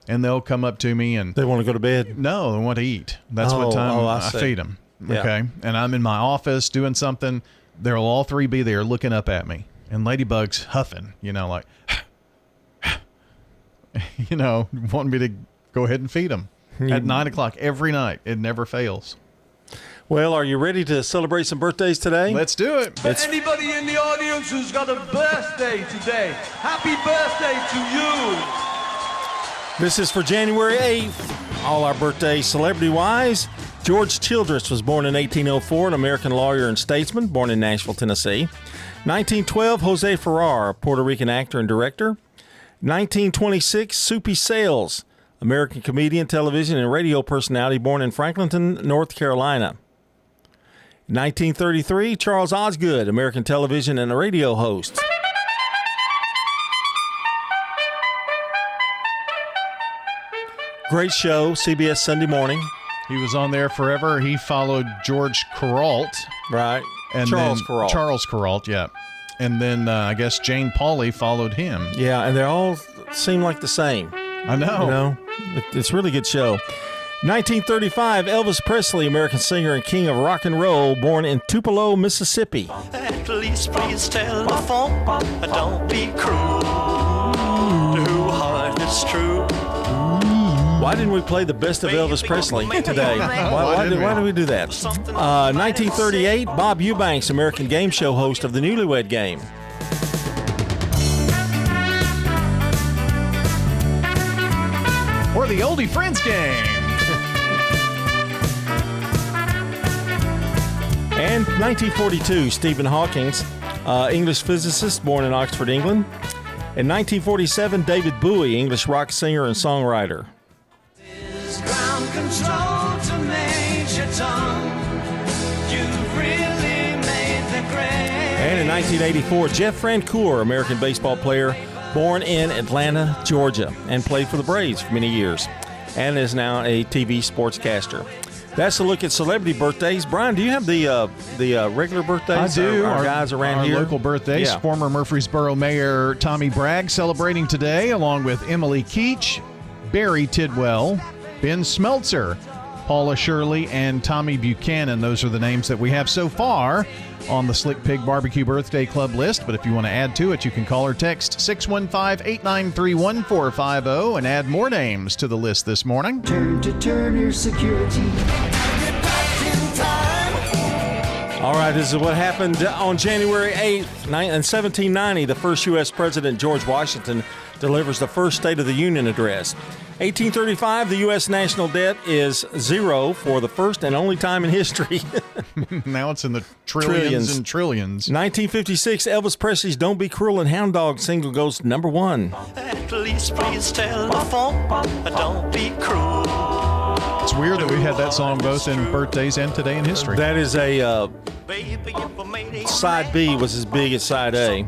and they'll come up to me and they want to go to bed. No, they want to eat. That's what time I feed them. Yeah. Okay, and I'm in my office doing something. They'll all 3 be there looking up at me, and Ladybug's huffing, like. wanting me to go ahead and feed them at 9 o'clock every night. It never fails. Well, are you ready to celebrate some birthdays today? Let's do it. For anybody in the audience who's got a birthday today, happy birthday to you. This is for January 8th. All our birthdays celebrity-wise. George Childress was born in 1804, an American lawyer and statesman, born in Nashville, Tennessee. 1912, Jose Ferrer, a Puerto Rican actor and director. 1926, Soupy Sales, American comedian, television, and radio personality, born in Franklinton, North Carolina. 1933, Charles Osgood, American television and a radio host. Great show, CBS Sunday Morning. He was on there forever. He followed George Kuralt. Right. And Charles then Kuralt. Charles Kuralt, yeah. And then I guess Jane Pauley followed him. Yeah, and they all seem like the same. I know. It's a really good show. 1935, Elvis Presley, American singer and king of rock and roll, born in Tupelo, Mississippi. At least please telephone, don't be cruel. Too hard, it's true. Why didn't we play the best of Elvis Presley today? Why did we do that? 1938, Bob Eubanks, American game show host of the Newlywed Game. Or the Oldie Friends Game. And 1942, Stephen Hawking, English physicist, born in Oxford, England. In 1947, David Bowie, English rock singer and songwriter. Ground control to Major Tom. You've really made the grade. And in 1984, Jeff Francoeur, American baseball player, born in Atlanta, Georgia, and played for the Braves for many years, and is now a TV sportscaster. That's a look at celebrity birthdays. Brian, do you have the regular birthdays? I do. Our guys around here. Local birthdays. Yeah. Former Murfreesboro Mayor Tommy Bragg celebrating today, along with Emily Keach, Barry Tidwell, Ben Smeltzer, Paula Shirley, and Tommy Buchanan. Those are the names that we have so far on the Slick Pig Barbecue Birthday Club list. But if you want to add to it, you can call or text 615-893-1450 and add more names to the list this morning. Turn to Turner Security. All right, this is what happened on January 8th, 1790. The first U.S. President, George Washington, delivers the first State of the Union address. 1835, the U.S. national debt is zero for the first and only time in history. Now it's in the trillions and trillions. 1956, Elvis Presley's Don't Be Cruel and Hound Dog single goes number one. At least please telephone, don't be cruel. It's weird that we had that song both in birthdays and today in history. That is a side B was as big as side A.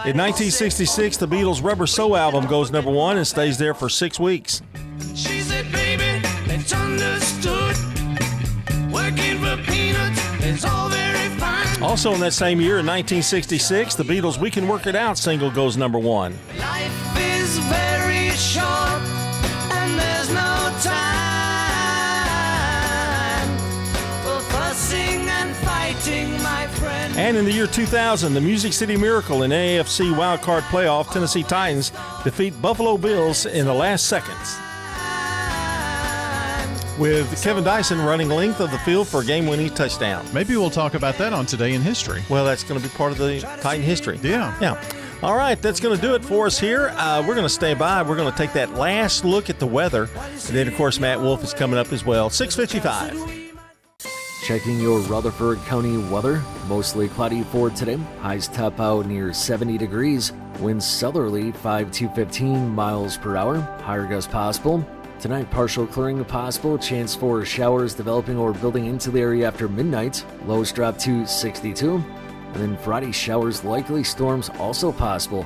In 1966, the Beatles' Rubber Soul album goes number one and stays there for 6 weeks. She said, baby, it's understood. Working for peanuts is all very fine. Also in that same year, in 1966, the Beatles' We Can Work It Out single goes number one. Life is very short, and there's no time for fussing and fighting, my friend. And in the year 2000, the Music City Miracle in AFC Wildcard Playoff, Tennessee Titans defeat Buffalo Bills in the last seconds, with Kevin Dyson running length of the field for a game-winning touchdown. Maybe we'll talk about that on Today in History. Well, that's going to be part of the Titan history. Yeah. All right, that's going to do it for us here. We're going to stay by. We're going to take that last look at the weather. And then, of course, Matt Wolf is coming up as well. 6:55. Checking your Rutherford County weather. Mostly cloudy for today. Highs top out near 70 degrees. Winds southerly 5 to 15 miles per hour. Higher gusts possible. Tonight, partial clearing possible. Chance for showers developing or building into the area after midnight. Lows drop to 62. And then Friday, showers likely. Storms also possible.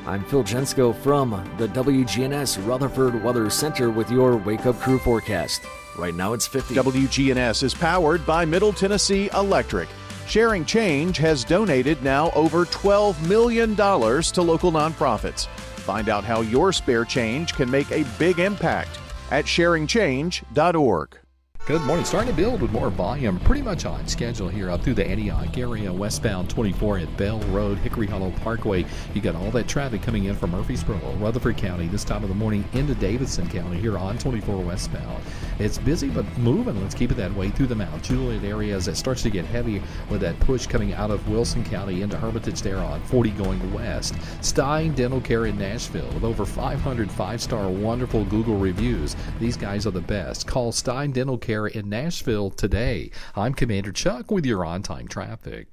I'm Phil Jensko from the WGNS Rutherford Weather Center with your Wake Up Crew forecast. Right now it's 50. WGNS is powered by Middle Tennessee Electric. Sharing Change has donated now over $12 million to local nonprofits. Find out how your spare change can make a big impact at sharingchange.org. Good morning. Starting to build with more volume. Pretty much on schedule here up through the Antioch area. Westbound 24 at Bell Road, Hickory Hollow Parkway. You got all that traffic coming in from Murfreesboro, Rutherford County this time of the morning into Davidson County here on 24 westbound. It's busy but moving. Let's keep it that way through the Mount Juliet area as it starts to get heavy with that push coming out of Wilson County into Hermitage there on 40 going west. Stein Dental Care in Nashville with over 500 five-star wonderful Google reviews. These guys are the best. Call Stein Dental Care in Nashville today. I'm Commander Chuck with your on-time traffic.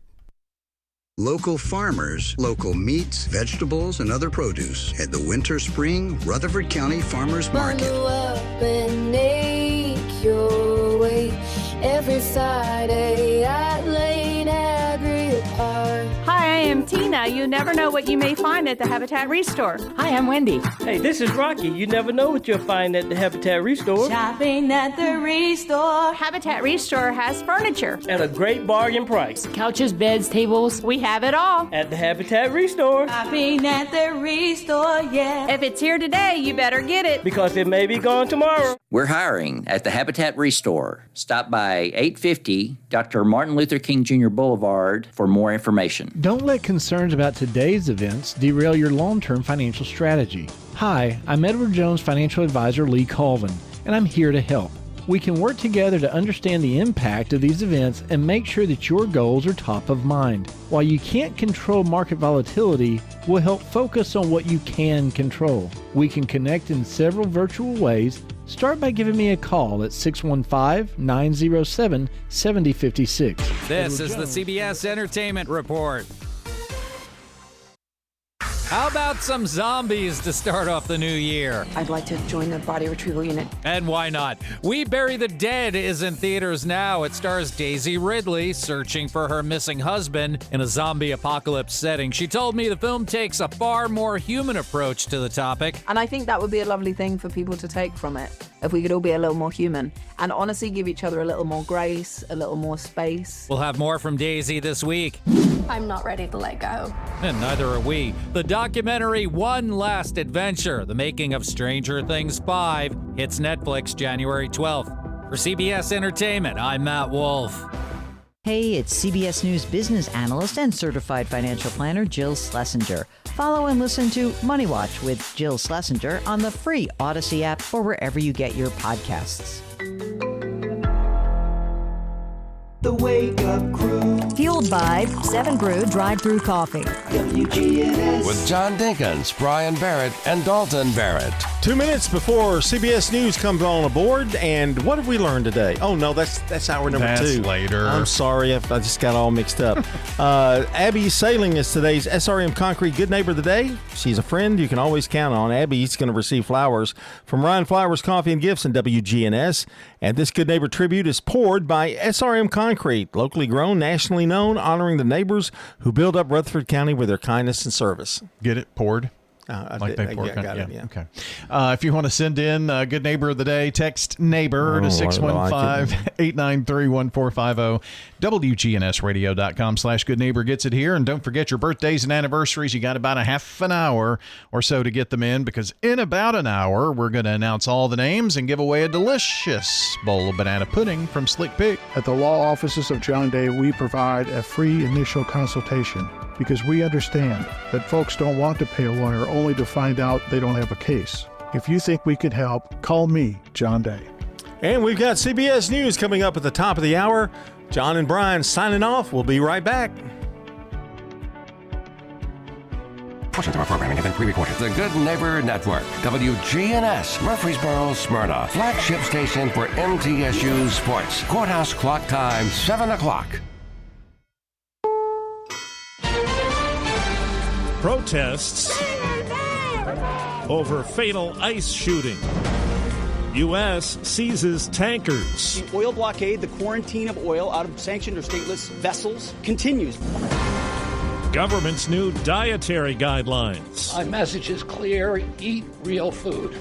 Local farmers, local meats, vegetables, and other produce at the Winter Spring Rutherford County Farmers Market. Bundle up and make your way every Friday at Lane Agri Park. Hi, I am Tina. You never know what you may find at the Habitat Restore. Hi, I'm Wendy. Hey, this is Rocky. You never know what you'll find at the Habitat Restore. Shopping at the Restore. Habitat Restore has furniture. At a great bargain price. Couches, beds, tables. We have it all. At the Habitat Restore. Shopping at the Restore, yeah. If it's here today, you better get it. Because it may be gone tomorrow. We're hiring at the Habitat Restore. Stop by 850 Dr. Martin Luther King Jr. Boulevard for more information. Don't let concerns about today's events derail your long-term financial strategy. Hi, I'm Edward Jones Financial Advisor Lee Colvin, and I'm here to help. We can work together to understand the impact of these events and make sure that your goals are top of mind. While you can't control market volatility, we'll help focus on what you can control. We can connect in several virtual ways. Start by giving me a call at 615-907-7056. This is the CBS Entertainment Report. How about some zombies to start off the new year? I'd like to join the body retrieval unit. And why not? We Bury the Dead is in theaters now. It stars Daisy Ridley searching for her missing husband in a zombie apocalypse setting. She told me the film takes a far more human approach to the topic. And I think that would be a lovely thing for people to take from it, if we could all be a little more human and honestly give each other a little more grace, a little more space. We'll have more from Daisy this week. I'm not ready to let go. And neither are we. The documentary One Last Adventure, the making of Stranger Things 5, hits Netflix January 12th. For CBS Entertainment, I'm Matt Wolf. Hey, it's CBS News business analyst and certified financial planner Jill Schlesinger. Follow and listen to Money Watch with Jill Schlesinger on the free Odyssey app or wherever you get your podcasts. The Wake Up Crew. Fueled by 7 Brew Drive Brew Coffee. WGNS. With John Dinkins, Brian Barrett, and Dalton Barrett. 2 minutes before CBS News comes on aboard, and what have we learned today? Oh, no, that's hour number 2. That's later. I'm sorry, I just got all mixed up. Abby Sailing is today's SRM Concrete Good Neighbor of the Day. She's a friend you can always count on. Abby's going to receive flowers from Ryan Flowers Coffee and Gifts and WGNS. And this Good Neighbor tribute is poured by SRM Concrete, locally grown, nationally known, honoring the neighbors who build up Rutherford County with their kindness and service. Get it? Poured? Like they pour. Got it. Okay. If you want to send in Good Neighbor of the Day, text neighbor to 615-893-1450. WGNSradio.com/Good Neighbor gets it here. And don't forget your birthdays and anniversaries. You got about a half an hour or so to get them in, because in about an hour, we're going to announce all the names and give away a delicious bowl of banana pudding from Slick Pig. At the law offices of John Day, we provide a free initial consultation because we understand that folks don't want to pay a lawyer only to find out they don't have a case. If you think we could help, call me, John Day. And we've got CBS News coming up at the top of the hour. John and Brian signing off. We'll be right back. Portions of our programming have been pre-recorded. The Good Neighbor Network, WGNS, Murfreesboro, Smyrna, flagship station for MTSU Sports. Courthouse clock time, 7 o'clock. Protests over fatal ice shooting. U.S. seizes tankers. The oil blockade, the quarantine of oil out of sanctioned or stateless vessels continues. Government's new dietary guidelines. My message is clear: eat real food.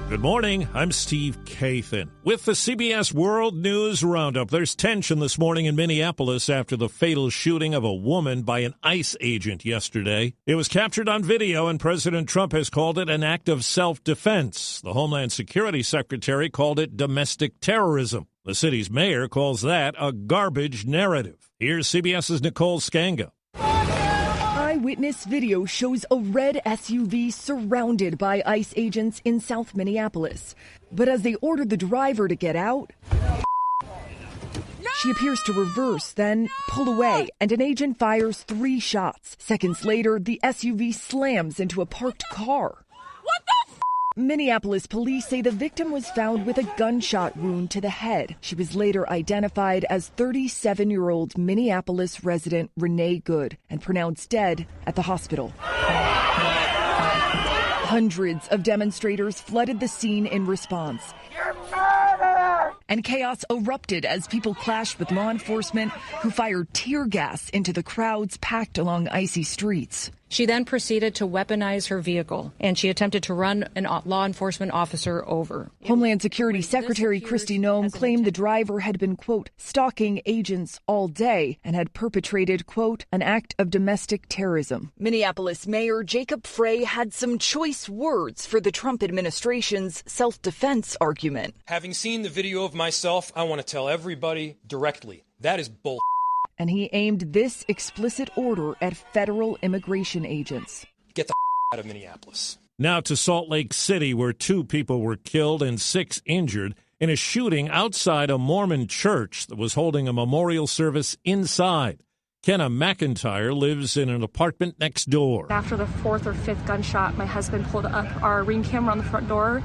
Good morning, I'm Steve Kathan. With the CBS World News Roundup, there's tension this morning in Minneapolis after the fatal shooting of a woman by an ICE agent yesterday. It was captured on video, and President Trump has called it an act of self-defense. The Homeland Security Secretary called it domestic terrorism. The city's mayor calls that a garbage narrative. Here's CBS's Nicole Skanga. Eyewitness video shows a red SUV surrounded by ICE agents in South Minneapolis. But as they ordered the driver to get out, she appears to reverse, then pull away, and an agent fires 3 shots. Seconds later, the SUV slams into a parked car. What the f***? Minneapolis police say the victim was found with a gunshot wound to the head. She was later identified as 37-year-old Minneapolis resident Renee Good and pronounced dead at the hospital. Hundreds of demonstrators flooded the scene in response. And chaos erupted as people clashed with law enforcement, who fired tear gas into the crowds packed along icy streets. She then proceeded to weaponize her vehicle, and she attempted to run a law enforcement officer over. Homeland Security Secretary Kristi Noem claimed the driver had been, quote, stalking agents all day and had perpetrated, quote, an act of domestic terrorism. Minneapolis Mayor Jacob Frey had some choice words for the Trump administration's self-defense argument. Having seen the video of myself, I want to tell everybody directly, that is bull. And he aimed this explicit order at federal immigration agents. Get the out of Minneapolis. Now to Salt Lake City, where 2 people were killed and 6 injured in a shooting outside a Mormon church that was holding a memorial service inside. Kenna McIntyre lives in an apartment next door. After the 4th or 5th gunshot, my husband pulled up our Ring camera on the front door,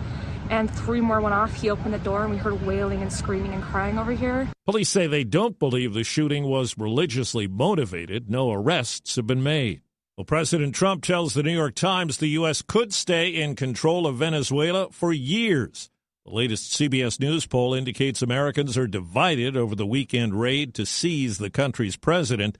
and 3 more went off. He opened the door, and we heard wailing and screaming and crying over here. Police say they don't believe the shooting was religiously motivated. No arrests have been made. Well, President Trump tells the New York Times the U.S. could stay in control of Venezuela for years. The latest CBS News poll indicates Americans are divided over the weekend raid to seize the country's president.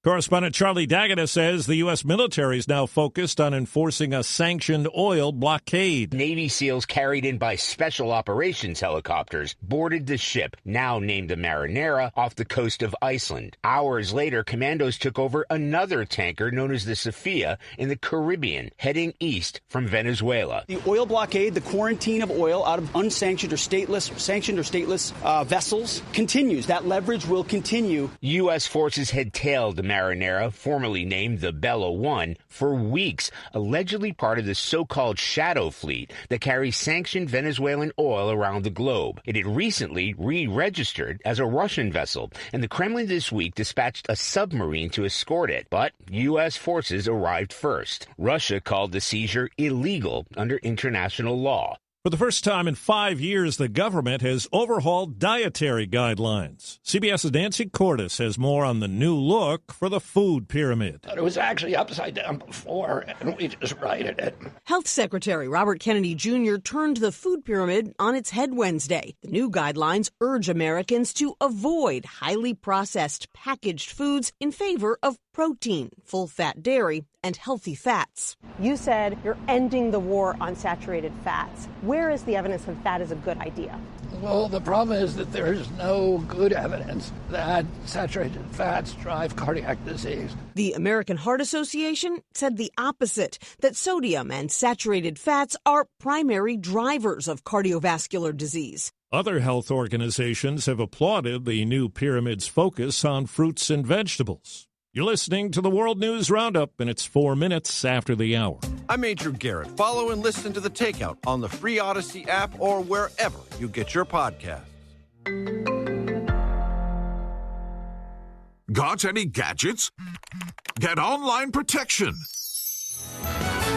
Correspondent Charlie D'Agata says the U.S. military is now focused on enforcing a sanctioned oil blockade. Navy SEALs carried in by special operations helicopters boarded the ship, now named the Marinera, off the coast of Iceland. Hours later, commandos took over another tanker known as the Sophia in the Caribbean, heading east from Venezuela. The oil blockade, the quarantine of oil out of unsanctioned or stateless vessels continues. That leverage will continue. U.S. forces had tailed the Marinera, formerly named the Bella 1, for weeks, allegedly part of the so-called shadow fleet that carries sanctioned Venezuelan oil around the globe. It had recently re-registered as a Russian vessel, and the Kremlin this week dispatched a submarine to escort it. But U.S. forces arrived first. Russia called the seizure illegal under international law. For the first time in 5 years, the government has overhauled dietary guidelines. CBS's Nancy Cordes has more on the new look for the food pyramid. It was actually upside down before, and we just righted it. Health Secretary Robert Kennedy Jr. turned the food pyramid on its head Wednesday. The new guidelines urge Americans to avoid highly processed packaged foods in favor of protein, full-fat dairy, and healthy fats. You said you're ending the war on saturated fats. Where is the evidence that that is a good idea? Well, the problem is that there is no good evidence that saturated fats drive cardiac disease. The American Heart Association said the opposite, that sodium and saturated fats are primary drivers of cardiovascular disease. Other health organizations have applauded the new pyramid's focus on fruits and vegetables. You're listening to the World News Roundup, and it's 4 minutes after the hour. I'm Andrew Garrett. Follow and listen to The Takeout on the free Odyssey app or wherever you get your podcasts. Got any gadgets? Get online protection.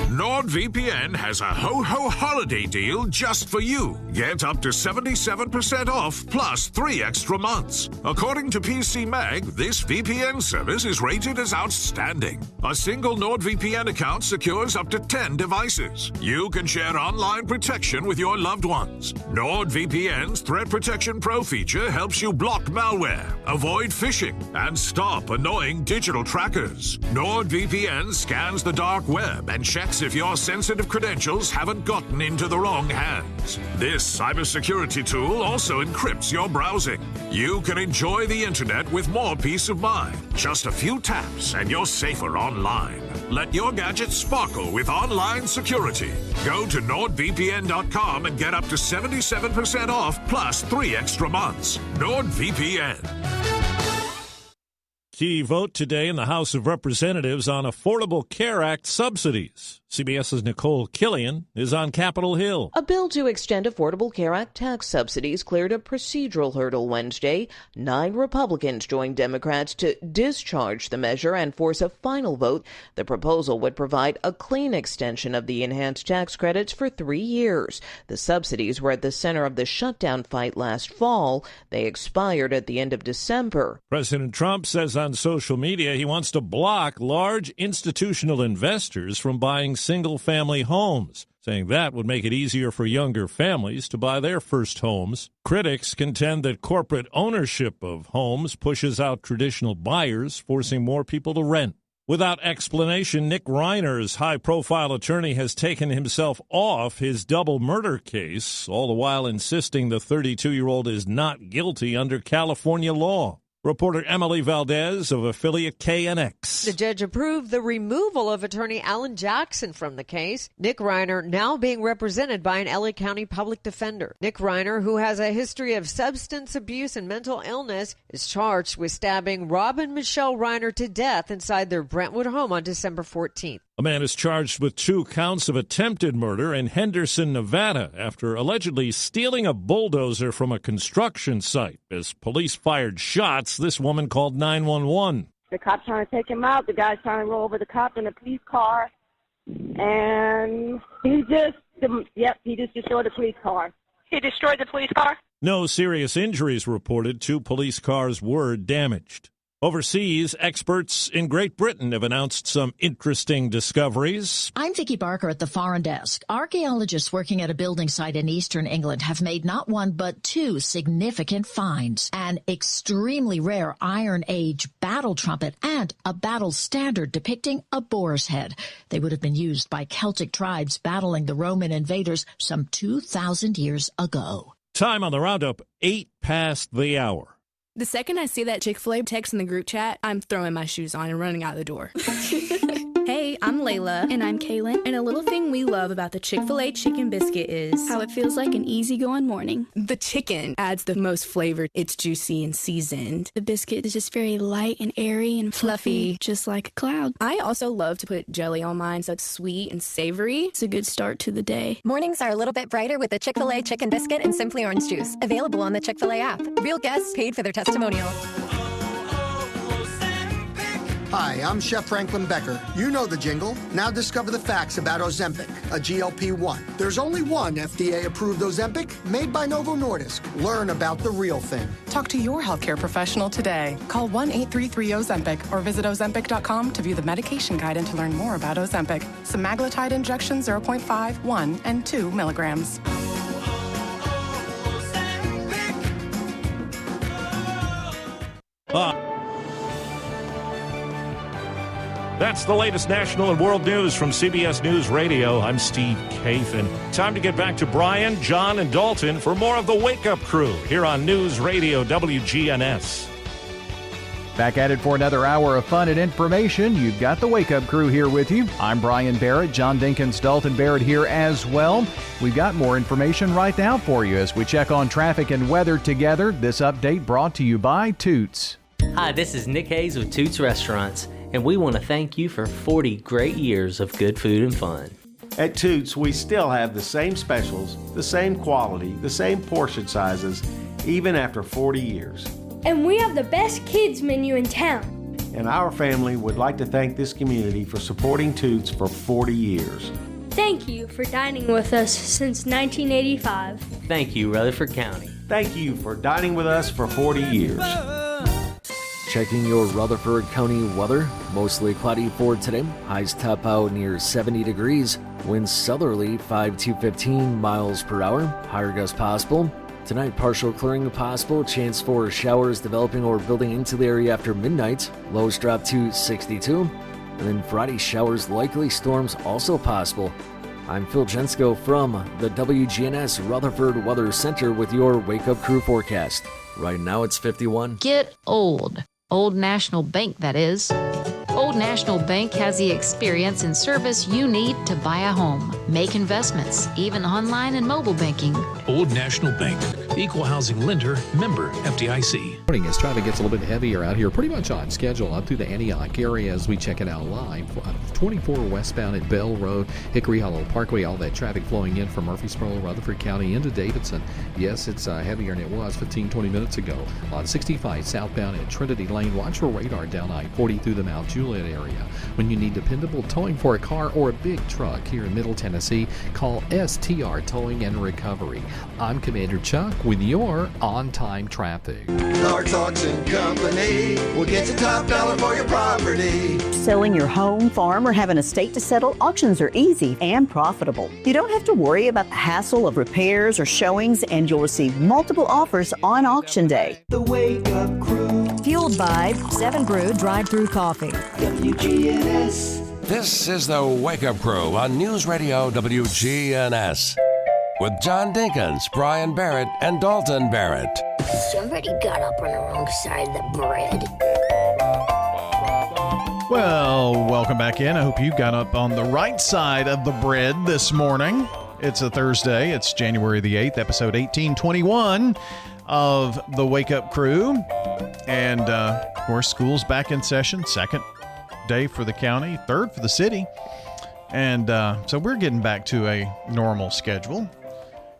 NordVPN has a ho-ho holiday deal just for you. Get up to 77% off plus 3 extra months. According to PC Mag, this VPN service is rated as outstanding. A single NordVPN account secures up to 10 devices. You can share online protection with your loved ones. NordVPN's Threat Protection Pro feature helps you block malware, avoid phishing, and stop annoying digital trackers. NordVPN scans the dark web and checks That's if your sensitive credentials haven't gotten into the wrong hands. This cybersecurity tool also encrypts your browsing. You can enjoy the internet with more peace of mind. Just a few taps and you're safer online. Let your gadgets sparkle with online security. Go to NordVPN.com and get up to 77% off plus 3 extra months. NordVPN. Key vote today in the House of Representatives on Affordable Care Act subsidies. CBS's Nicole Killian is on Capitol Hill. A bill to extend Affordable Care Act tax subsidies cleared a procedural hurdle Wednesday. 9 Republicans joined Democrats to discharge the measure and force a final vote. The proposal would provide a clean extension of the enhanced tax credits for 3 years. The subsidies were at the center of the shutdown fight last fall. They expired at the end of December. President Trump says on social media he wants to block large institutional investors from buying single-family homes, saying that would make it easier for younger families to buy their first homes. Critics contend that corporate ownership of homes pushes out traditional buyers, forcing more people to rent. Without explanation, Nick Reiner's high-profile attorney has taken himself off his double murder case, all the while insisting the 32-year-old is not guilty under California law. Reporter Emily Valdez of affiliate KNX. The judge approved the removal of attorney Alan Jackson from the case. Nick Reiner now being represented by an LA County public defender. Nick Reiner, who has a history of substance abuse and mental illness, is charged with stabbing Rob and Michelle Reiner to death inside their Brentwood home on December 14th. A man is charged with 2 counts of attempted murder in Henderson, Nevada, after allegedly stealing a bulldozer from a construction site. As police fired shots, this woman called 911. The cop's trying to take him out. The guy's trying to roll over the cop in a police car. And he just destroyed the police car. He destroyed the police car? No serious injuries reported. 2 police cars were damaged. Overseas, experts in Great Britain have announced some interesting discoveries. I'm Vicki Barker at the Foreign Desk. Archaeologists working at a building site in eastern England have made not 1 but 2 significant finds. An extremely rare Iron Age battle trumpet and a battle standard depicting a boar's head. They would have been used by Celtic tribes battling the Roman invaders some 2,000 years ago. Time on the roundup, 8 past the hour. The second I see that Chick-fil-A text in the group chat, I'm throwing my shoes on and running out the door. Hey, I'm Layla. And I'm Kaylin. And a little thing we love about the Chick-fil-A chicken biscuit is how it feels like an easygoing morning. The chicken adds the most flavor. It's juicy and seasoned. The biscuit is just very light and airy and fluffy, just like a cloud. I also love to put jelly on mine so it's sweet and savory. It's a good start to the day. Mornings are a little bit brighter with the Chick-fil-A chicken biscuit and Simply Orange juice. Available on the Chick-fil-A app. Real guests paid for their testimonial. Hi, I'm Chef Franklin Becker. You know the jingle. Now discover the facts about Ozempic, a GLP-1. There's only one FDA-approved Ozempic made by Novo Nordisk. Learn about the real thing. Talk to your healthcare professional today. Call 1-833-OZEMPIC or visit Ozempic.com to view the medication guide and to learn more about Ozempic. Semaglutide injection 0.5, 1, and 2 milligrams. That's the latest national and world news from CBS News Radio. I'm Steve Kathan. Time to get back to Brian, John, and Dalton for more of the Wake Up Crew here on News Radio WGNS. Back at it for another hour of fun and information. You've got the Wake Up Crew here with you. I'm Brian Barrett, John Dinkins, Dalton Barrett here as well. We've got more information right now for you as we check on traffic and weather together. This update brought to you by Toots. Hi, this is Nick Hayes with Toots Restaurants, and we want to thank you for 40 great years of good food and fun. At Toots, we still have the same specials, the same quality, the same portion sizes, even after 40 years. And we have the best kids menu in town. And our family would like to thank this community for supporting Toots for 40 years. Thank you for dining with us since 1985. Thank you, Rutherford County. Thank you for dining with us for 40 years. Checking your Rutherford County weather. Mostly cloudy for today. Highs top out near 70 degrees. Winds southerly 5 to 15 miles per hour. Higher gusts possible. Tonight, partial clearing possible. Chance for showers developing or building into the area after midnight. Lows drop to 62. And then Friday, showers, likely storms also possible. I'm Phil Jensko from the WGNS Rutherford Weather Center with your Wake Up Crew forecast. Right now it's 51. Get old. Old National Bank, that is. Old National Bank has the experience and service you need to buy a home, make investments, even online and mobile banking. Old National Bank, equal housing lender, member FDIC. Morning as traffic gets a little bit heavier out here, pretty much on schedule up through the Antioch area as we check it out live. 24 westbound at Bell Road, Hickory Hollow Parkway, all that traffic flowing in from Murfreesboro, Rutherford County into Davidson. Yes, it's heavier than it was 15-20 minutes ago. On 65 southbound at Trinity Lane, watch for radar down I-40 through the Mount Juliet area. When you need dependable towing for a car or a big truck here in Middle Tennessee, call STR Towing and Recovery. I'm Commander Chuck with your on-time traffic. Clark's Auction Company will get you top dollar for your property. Selling your home, farm, or have an estate to settle, auctions are easy and profitable. You don't have to worry about the hassle of repairs or showings, and you'll receive multiple offers on auction day. The Wake Up Crew. Fueled by 7 Brew Drive-Thru Coffee. WGNS. This is the Wake Up Crew on News Radio WGNS. With John Dinkins, Brian Barrett, and Dalton Barrett. Somebody got up on the wrong side of the bread. Well, welcome back in. I hope you got up on the right side of the bread this morning. It's a Thursday. It's January the 8th, episode 1821 of the Wake Up Crew. And, of course, school's back in session. Second day for the county, third for the city. And so we're getting back to a normal schedule,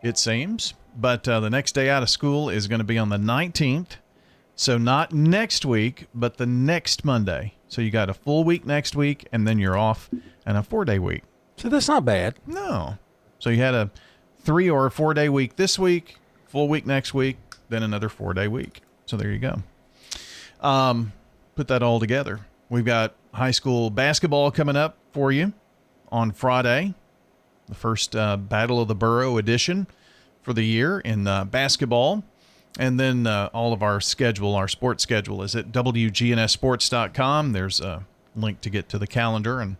it seems. But the next day out of school is going to be on the 19th. So not next week, but the next Monday. So you got a full week next week, and then you're off, and a 4-day week. So that's not bad. No. So you had a 3 or a 4-day week this week, full week next week, then another 4-day week. So there you go. Put that all together. We've got high school basketball coming up for you on Friday. The first Battle of the Borough edition for the year in basketball. And then all of our schedule, our sports schedule, is at WGNSsports.com. There's a link to get to the calendar and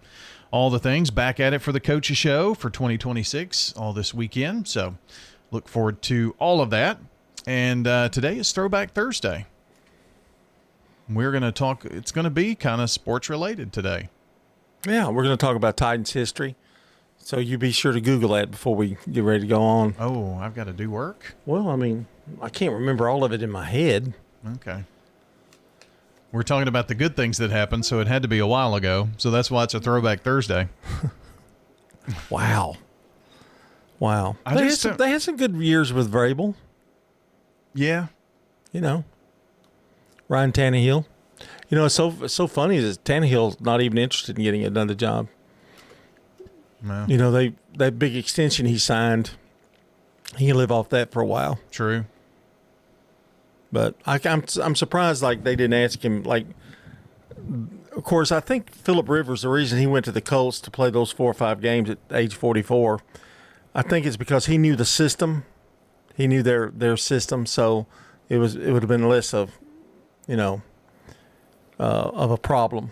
all the things. Back at it for the Coaches Show for 2026 all this weekend. So look forward to all of that. And today is Throwback Thursday. We're going to talk, it's going to be kind of sports related today. Yeah, we're going to talk about Titans history. So you be sure to Google that before we get ready to go on. Oh, I've got to do work? Well, I mean, I can't remember all of it in my head. Okay. We're talking about the good things that happened, so it had to be a while ago. So that's why it's a Throwback Thursday. Wow. They had some good years with Vrabel. Yeah. You know, Ryan Tannehill. You know, it's so funny is Tannehill's not even interested in getting another job. No. You know, that big extension he signed, he can live off that for a while. True. But I'm surprised, like, they didn't ask him, like, of course, I think Phillip Rivers, the reason he went to the Colts to play those 4 or 5 games at age 44, I think it's because he knew the system. He knew their system, so it would have been less of, you know, of a problem.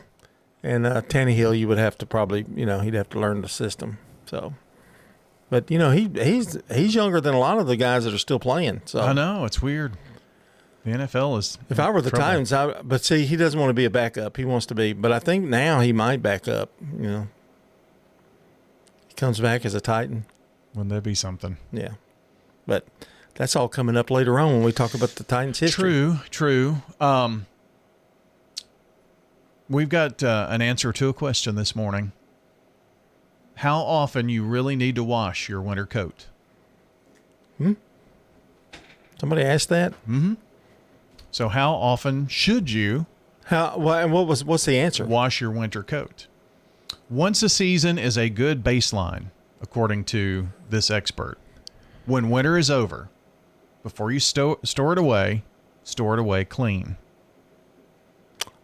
And Tannehill, you would have to probably, you know, he'd have to learn the system. So, but you know, he's younger than a lot of the guys that are still playing. So I know it's weird. The NFL is. If I were the Titans, but see, he doesn't want to be a backup. He wants to be. But I think now he might back up. You know, he comes back as a Titan. Wouldn't that be something? Yeah, but that's all coming up later on when we talk about the Titans' history. True. We've got an answer to a question this morning. How often you really need to wash your winter coat? Somebody asked that? Mm-hmm. So how often should you what's the answer? Wash your winter coat. Once a season is a good baseline, according to this expert. When winter is over, before you store it away clean.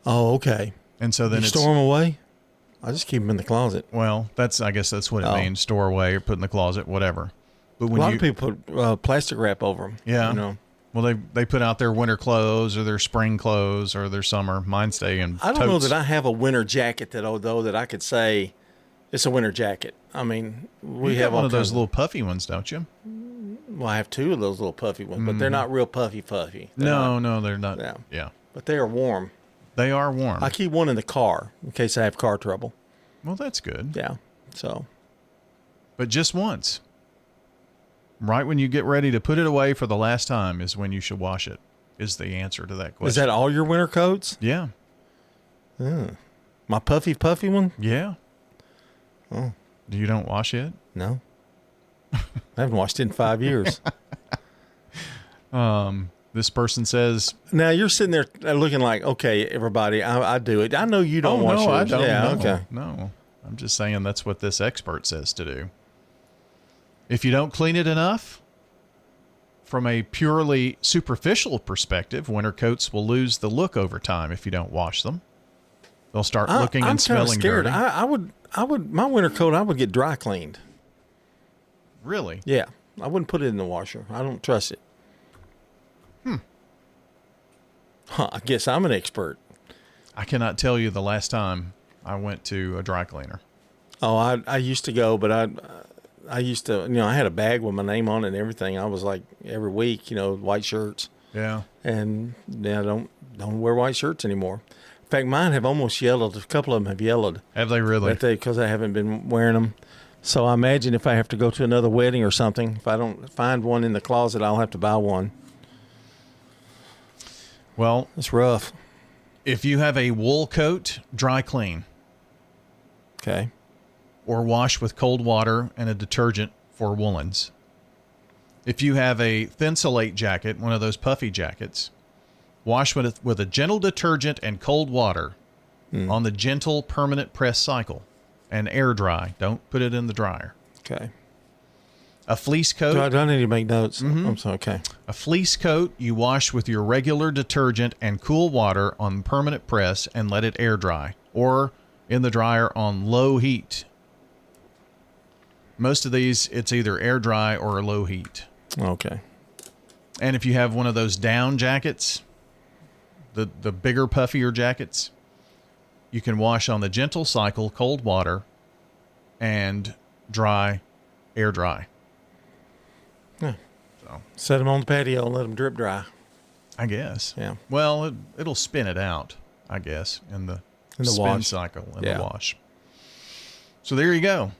Oh, okay. And so then you store them away? I just keep them in the closet. Well, I guess that's what it means. Store away or put in the closet, whatever. But when a lot of people put plastic wrap over them. Yeah. You know. Well, they put out their winter clothes or their spring clothes or their summer. Mine stay in I don't know totes. that I have a winter jacket that I could say it's a winter jacket. I mean, we You have got one of those kinds little puffy ones, don't you? Well, I have two of those little puffy ones, but they're not real puffy. They're No, they're not. Yeah. Yeah. But they are warm. They are warm. I keep one in the car in case I have car trouble. Well, that's good. Yeah. So. But just once. Right when you get ready to put it away for the last time is when you should wash it, is the answer to that question. Is that all your winter coats? Yeah. My puffy one? Yeah. Oh. You don't wash it? No. I haven't washed it in 5 years. This person says. Now you're sitting there looking like, okay, everybody, I do it. I know you don't wash yours. I don't. Yeah, no, okay. No. I'm just saying that's what this expert says to do. If you don't clean it enough, from a purely superficial perspective, winter coats will lose the look over time if you don't wash them. They'll start looking and smelling scared. dirty. I would, my winter coat, I would get dry cleaned. Really? Yeah. I wouldn't put it in the washer. I don't trust it. I guess I'm an expert. I cannot tell you the last time I went to a dry cleaner. Oh, I used to go, but I used to, I had a bag with my name on it and everything. I was like every week, white shirts. Yeah. And now I don't wear white shirts anymore. In fact, mine have almost yellowed. A couple of them have yellowed. Have they really? Because I haven't been wearing them. So I imagine if I have to go to another wedding or something, if I don't find one in the closet, I'll have to buy one. Well, it's rough. If you have a wool coat, dry clean. Okay. Or wash with cold water and a detergent for woolens. If you have a Thinsulate jacket, one of those puffy jackets, wash with a gentle detergent and cold water on the gentle permanent press cycle and air dry. Don't put it in the dryer. Okay. A fleece coat. Do I need to make notes? Mm-hmm. I'm sorry, okay. A fleece coat you wash with your regular detergent and cool water on permanent press and let it air dry, or in the dryer on low heat. Most of these, it's either air dry or low heat. Okay. And if you have one of those down jackets, the bigger, puffier jackets, you can wash on the gentle cycle, cold water, and dry, air dry. Yeah. So set them on the patio and let them drip dry. I guess. Yeah. Well, it'll spin it out, I guess, in the spin wash cycle, in the wash. So there you go.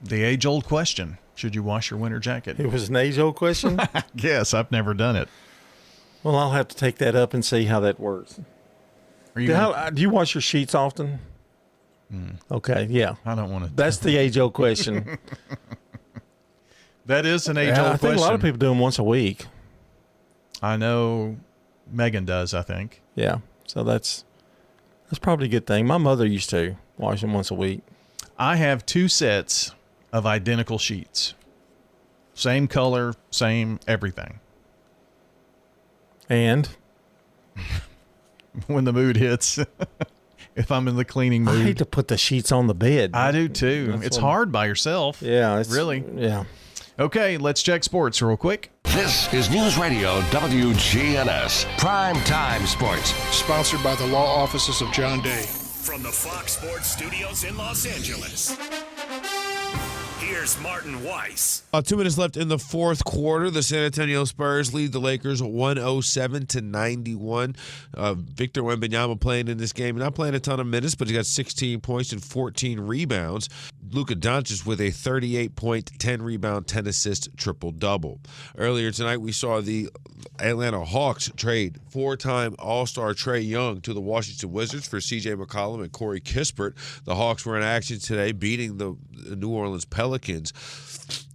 The age-old question. Should you wash your winter jacket? It was an age-old question? Yes, I've never done it. Well, I'll have to take that up and see how that works. Do you wash your sheets often? Okay, yeah. I don't want to. That's the age-old question. That is an age-old question. I think a lot of people do them once a week. I know Megan does, I think. Yeah, so that's probably a good thing. My mother used to wash them once a week. I have 2 sets of identical sheets. Same color, same everything. And? When the mood hits, if I'm in the cleaning mood. I hate to put the sheets on the bed. I do too. It's hard by yourself. Yeah. It's, really? Yeah. Okay, let's check sports real quick. This is News Radio WGNS Prime Time Sports. Sponsored by the law offices of John Day. From the Fox Sports Studios in Los Angeles, here's Martin Weiss. 2 minutes left in the fourth quarter. The San Antonio Spurs lead the Lakers 107-91. Victor Wembanyama playing in this game. Not playing a ton of minutes, but he got 16 points and 14 rebounds. Luka Doncic with a 38-point, 10-rebound, 10-assist triple-double. Earlier tonight, we saw the Atlanta Hawks trade 4-time All-Star Trae Young to the Washington Wizards for C.J. McCollum and Corey Kispert. The Hawks were in action today, beating the New Orleans Pelicans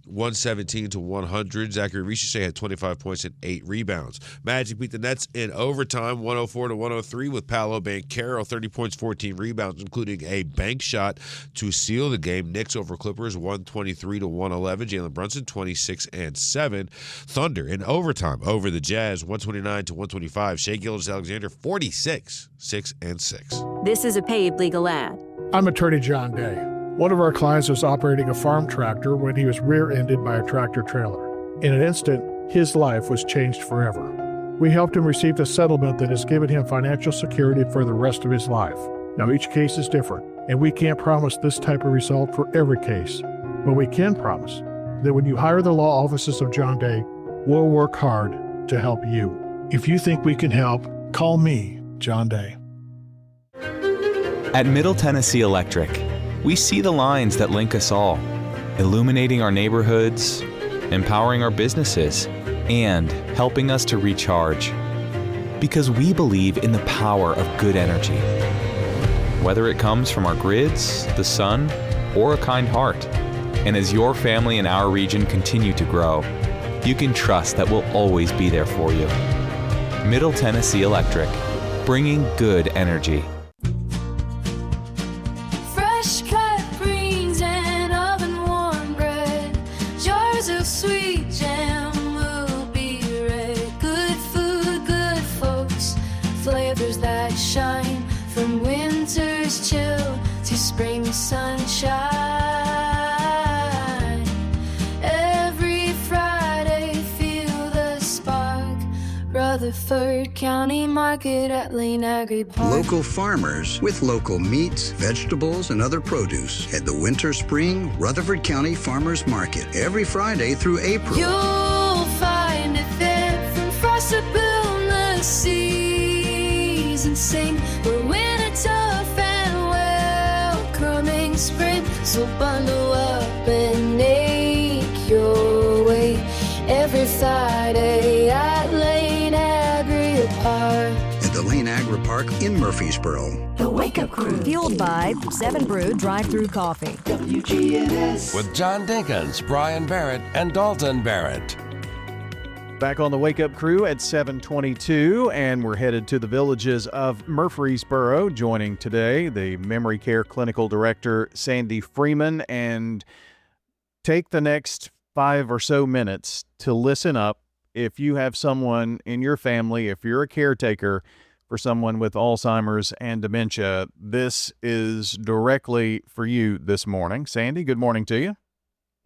117-100. Zachary Richardson had 25 points and 8 rebounds. Magic beat the Nets in overtime 104-103 with Paolo Banchero, 30 points, 14 rebounds, including a bank shot to seal the game. Knicks over Clippers 123-111. Jalen Brunson 26-7. Thunder in overtime over the Jazz 129-125. Shai Gilgeous-Alexander 46-6. This is a paid legal ad. I'm attorney John Day. One of our clients was operating a farm tractor when he was rear-ended by a tractor trailer. In an instant, his life was changed forever. We helped him receive the settlement that has given him financial security for the rest of his life. Now, each case is different, and we can't promise this type of result for every case. But we can promise that when you hire the law offices of John Day, we'll work hard to help you. If you think we can help, call me, John Day. At Middle Tennessee Electric, we see the lines that link us all, illuminating our neighborhoods, empowering our businesses, and helping us to recharge. Because we believe in the power of good energy. Whether it comes from our grids, the sun, or a kind heart. And as your family and our region continue to grow, you can trust that we'll always be there for you. Middle Tennessee Electric, bringing good energy. Fresh cut greens and oven warm bread, jars of sweet jam will be red. Good food, good folks, flavors that shine from winter's chill to spring sunshine. Rutherford County Market at Lane Agri Park. Local farmers with local meats, vegetables, and other produce at the Winter Spring Rutherford County Farmers Market every Friday through April. You'll find it there from frost to boundless seas and sing. We're winter tough and welcoming spring. So bundle up and make your way every Friday at Lane Agri Park. At the Lane Agri Park in Murfreesboro. The Wake Up Crew. Fueled by 7 Brew Drive-Thru Coffee. WGNS. With John Dinkins, Brian Barrett, and Dalton Barrett. Back on the Wake Up Crew at 7:22, and we're headed to the Villages of Murfreesboro. Joining today, the Memory Care Clinical Director, Sandy Freeman, and take the next 5 or so minutes to listen up. If you have someone in your family, if you're a caretaker for someone with Alzheimer's and dementia, this is directly for you this morning. Sandy, good morning to you.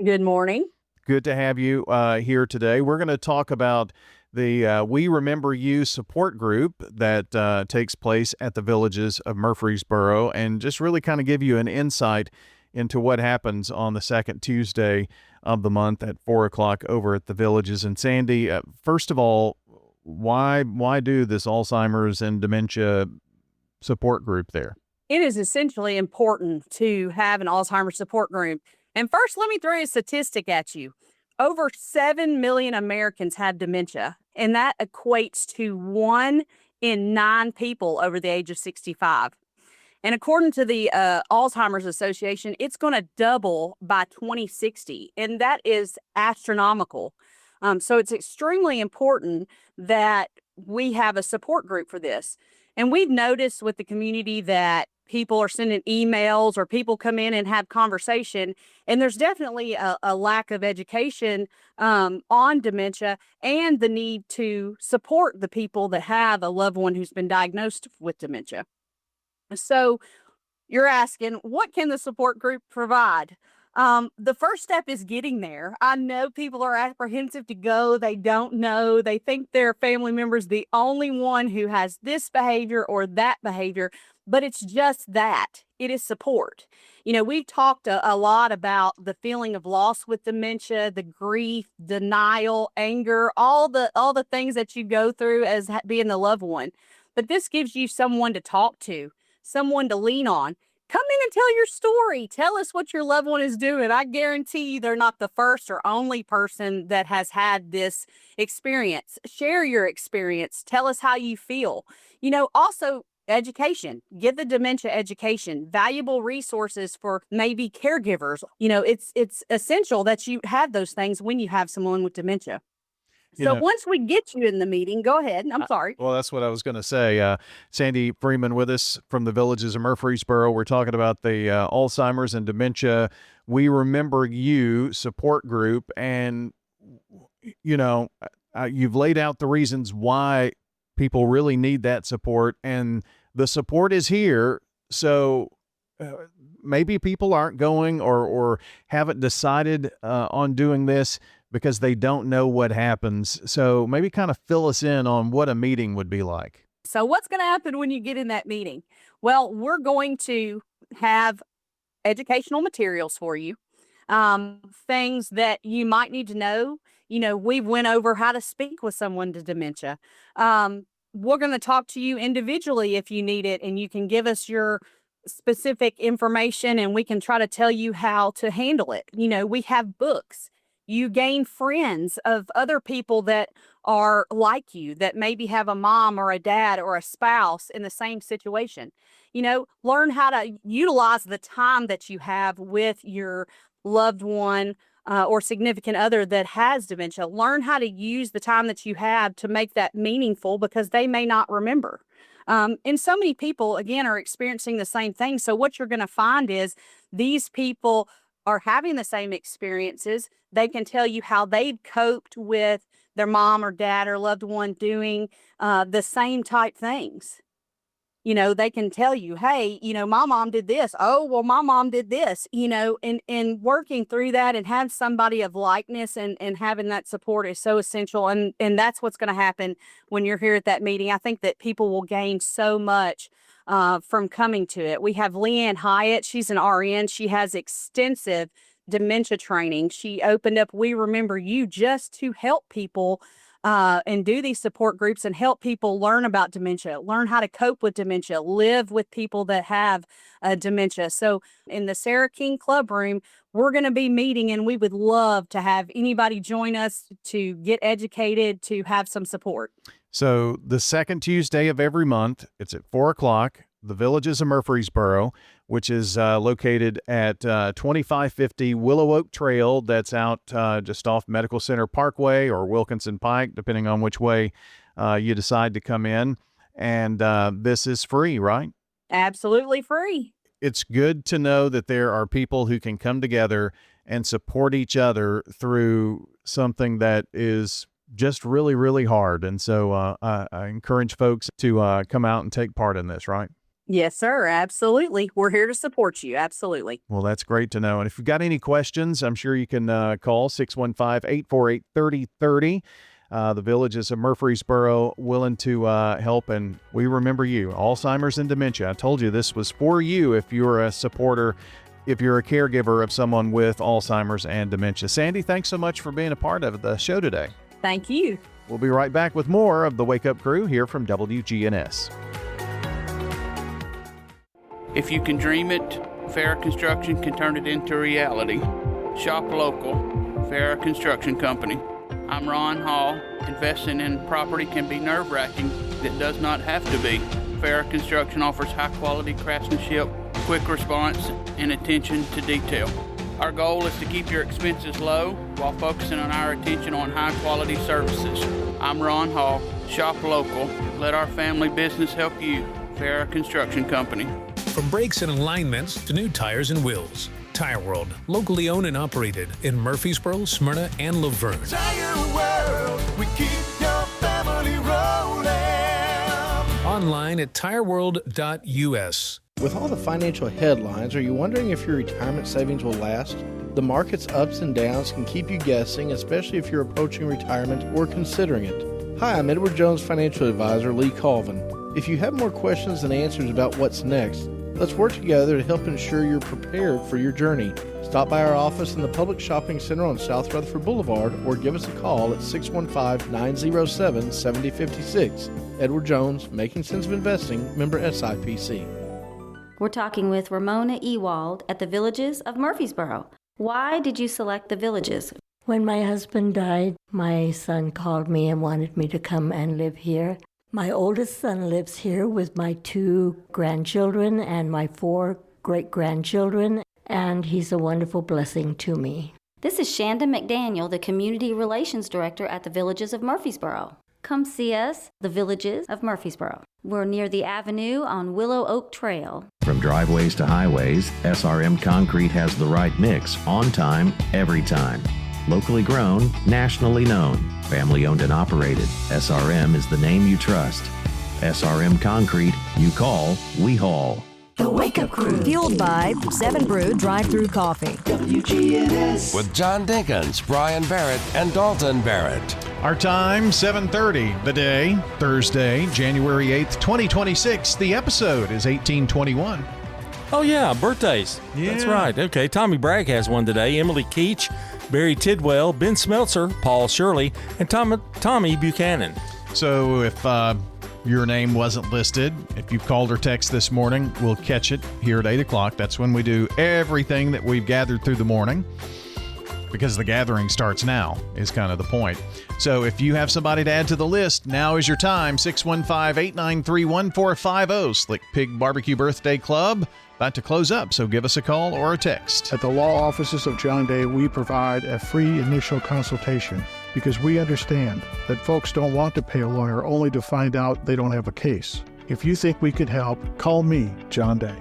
Good morning. Good to have you here today. We're going to talk about the We Remember You support group that takes place at the Villages of Murfreesboro, and just really kind of give you an insight into what happens on the second Tuesday of the month at 4 o'clock over at the Villages. And Sandy, first of all, why do this Alzheimer's and dementia support group there? It is essentially important to have an Alzheimer's support group. And first, let me throw a statistic at you. Over 7 million Americans have dementia, and that equates to 1 in 9 people over the age of 65. And according to the Alzheimer's Association, it's going to double by 2060, and that is astronomical. So it's extremely important that we have a support group for this. And we've noticed with the community that people are sending emails or people come in and have conversation, and there's definitely a lack of education on dementia and the need to support the people that have a loved one who's been diagnosed with dementia. So you're asking, what can the support group provide? The first step is getting there. I know people are apprehensive to go. They don't know. They think their family member's the only one who has this behavior or that behavior, but it's just that. It is support. You know, we've talked a lot about the feeling of loss with dementia, the grief, denial, anger, all the things that you go through as being the loved one. But this gives you someone to talk to, someone to lean on. Come in and tell your story. Tell us what your loved one is doing. I guarantee you they're not the first or only person that has had this experience. Share your experience. Tell us how you feel. You know, also education. Give the dementia education, valuable resources for maybe caregivers. You know, it's essential that you have those things when you have someone with dementia. So once we get you in the meeting, go ahead. I'm sorry. Well, that's what I was going to say. Sandy Freeman with us from the Villages of Murfreesboro. We're talking about the Alzheimer's and Dementia We Remember You support group. And, you know, you've laid out the reasons why people really need that support. And the support is here. So maybe people aren't going or haven't decided on doing this. because they don't know what happens. So maybe kind of fill us in on what a meeting would be like. So what's going to happen when you get in that meeting? Well, we're going to have educational materials for you, things that you might need to know. You know, we went over how to speak with someone with dementia. We're going to talk to you individually if you need it, and you can give us your specific information and we can try to tell you how to handle it. You know, we have books. You gain friends of other people that are like you, that maybe have a mom or a dad or a spouse in the same situation. You know, learn how to utilize the time that you have with your loved one or significant other that has dementia. Learn how to use the time that you have to make that meaningful, because they may not remember. And so many people, again, are experiencing the same thing. So what you're going to find is these people are having the same experiences. They can tell you how they've coped with their mom or dad or loved one doing the same type things. You know, they can tell you, hey, you know, my mom did this. Oh, well, my mom did this, you know, and working through that and have somebody of likeness and having that support is so essential. And that's what's going to happen when you're here at that meeting. I think that people will gain so much from coming to it. We have Leanne Hyatt. She's an RN. She has extensive dementia training. She opened up We Remember You just to help people and do these support groups and help people learn about dementia, learn how to cope with dementia, live with people that have dementia. So in the Sarah King Club Room, we're going to be meeting, and we would love to have anybody join us to get educated, to have some support. So the second Tuesday of every month, it's at 4:00. The Villages of Murfreesboro, which is located at 2550 Willow Oak Trail. That's out just off Medical Center Parkway or Wilkinson Pike, depending on which way you decide to come in. And this is free, right? Absolutely free. It's good to know that there are people who can come together and support each other through something that is just really, really hard. And so I encourage folks to come out and take part in this, right? Yes, sir. Absolutely. We're here to support you. Absolutely. Well, that's great to know. And if you've got any questions, I'm sure you can call 615-848-3030. The Villages of Murfreesboro willing to help. And we remember you, Alzheimer's and dementia. I told you this was for you if you're a supporter, if you're a caregiver of someone with Alzheimer's and dementia. Sandy, thanks so much for being a part of the show today. Thank you. We'll be right back with more of the Wake Up Crew here from WGNS. If you can dream it, Farrah Construction can turn it into reality. Shop local, Farrah Construction Company. I'm Ron Hall. Investing in property can be nerve-wracking. It does not have to be. Farrah Construction offers high-quality craftsmanship, quick response, and attention to detail. Our goal is to keep your expenses low while focusing on our attention on high-quality services. I'm Ron Hall. Shop local. Let our family business help you. Farrah Construction Company. From brakes and alignments to new tires and wheels, Tire World, locally owned and operated in Murfreesboro, Smyrna, and Laverne. Tire World, we keep your family rolling. Online at tireworld.us. With all the financial headlines, are you wondering if your retirement savings will last? The market's ups and downs can keep you guessing, especially if you're approaching retirement or considering it. Hi, I'm Edward Jones Financial Advisor Lee Colvin. If you have more questions than answers about what's next, let's work together to help ensure you're prepared for your journey. Stop by our office in the Public Shopping Center on South Rutherford Boulevard or give us a call at 615-907-7056. Edward Jones, Making Sense of Investing, member SIPC. We're talking with Ramona Ewald at the Villages of Murfreesboro. Why did you select the Villages? When my husband died, my son called me and wanted me to come and live here. My oldest son lives here with my 2 grandchildren and my 4 great-grandchildren, and he's a wonderful blessing to me. This is Shanda McDaniel, the Community Relations Director at the Villages of Murfreesboro. Come see us, the Villages of Murfreesboro. We're near the Avenue on Willow Oak Trail. From driveways to highways, SRM Concrete has the right mix, on time, every time. Locally grown, nationally known, family owned and operated. SRM is the name you trust. SRM Concrete, you call, we haul. The Wake Up Crew. Fueled by 7 Brew Drive-Thru Coffee. WGNS. With John Dinkins, Brian Barrett, and Dalton Barrett. Our time, 7:30. The day, Thursday, January 8th, 2026. The episode is 1821. Oh, yeah, birthdays. Yeah. That's right. Okay, Tommy Bragg has one today. Emily Keach, Barry Tidwell, Ben Smeltzer, Paul Shirley, and Tommy Buchanan. So if your name wasn't listed, if you've called or texted this morning, we'll catch it here at 8 o'clock. That's when we do everything that we've gathered through the morning, because the gathering starts now is kind of the point. So if you have somebody to add to the list, now is your time. 615-893-1450. Slick Pig Barbecue Birthday Club. About to close up, so give us a call or a text. At the law offices of John Day, we provide a free initial consultation because we understand that folks don't want to pay a lawyer only to find out they don't have a case. If you think we could help, call me, John Day.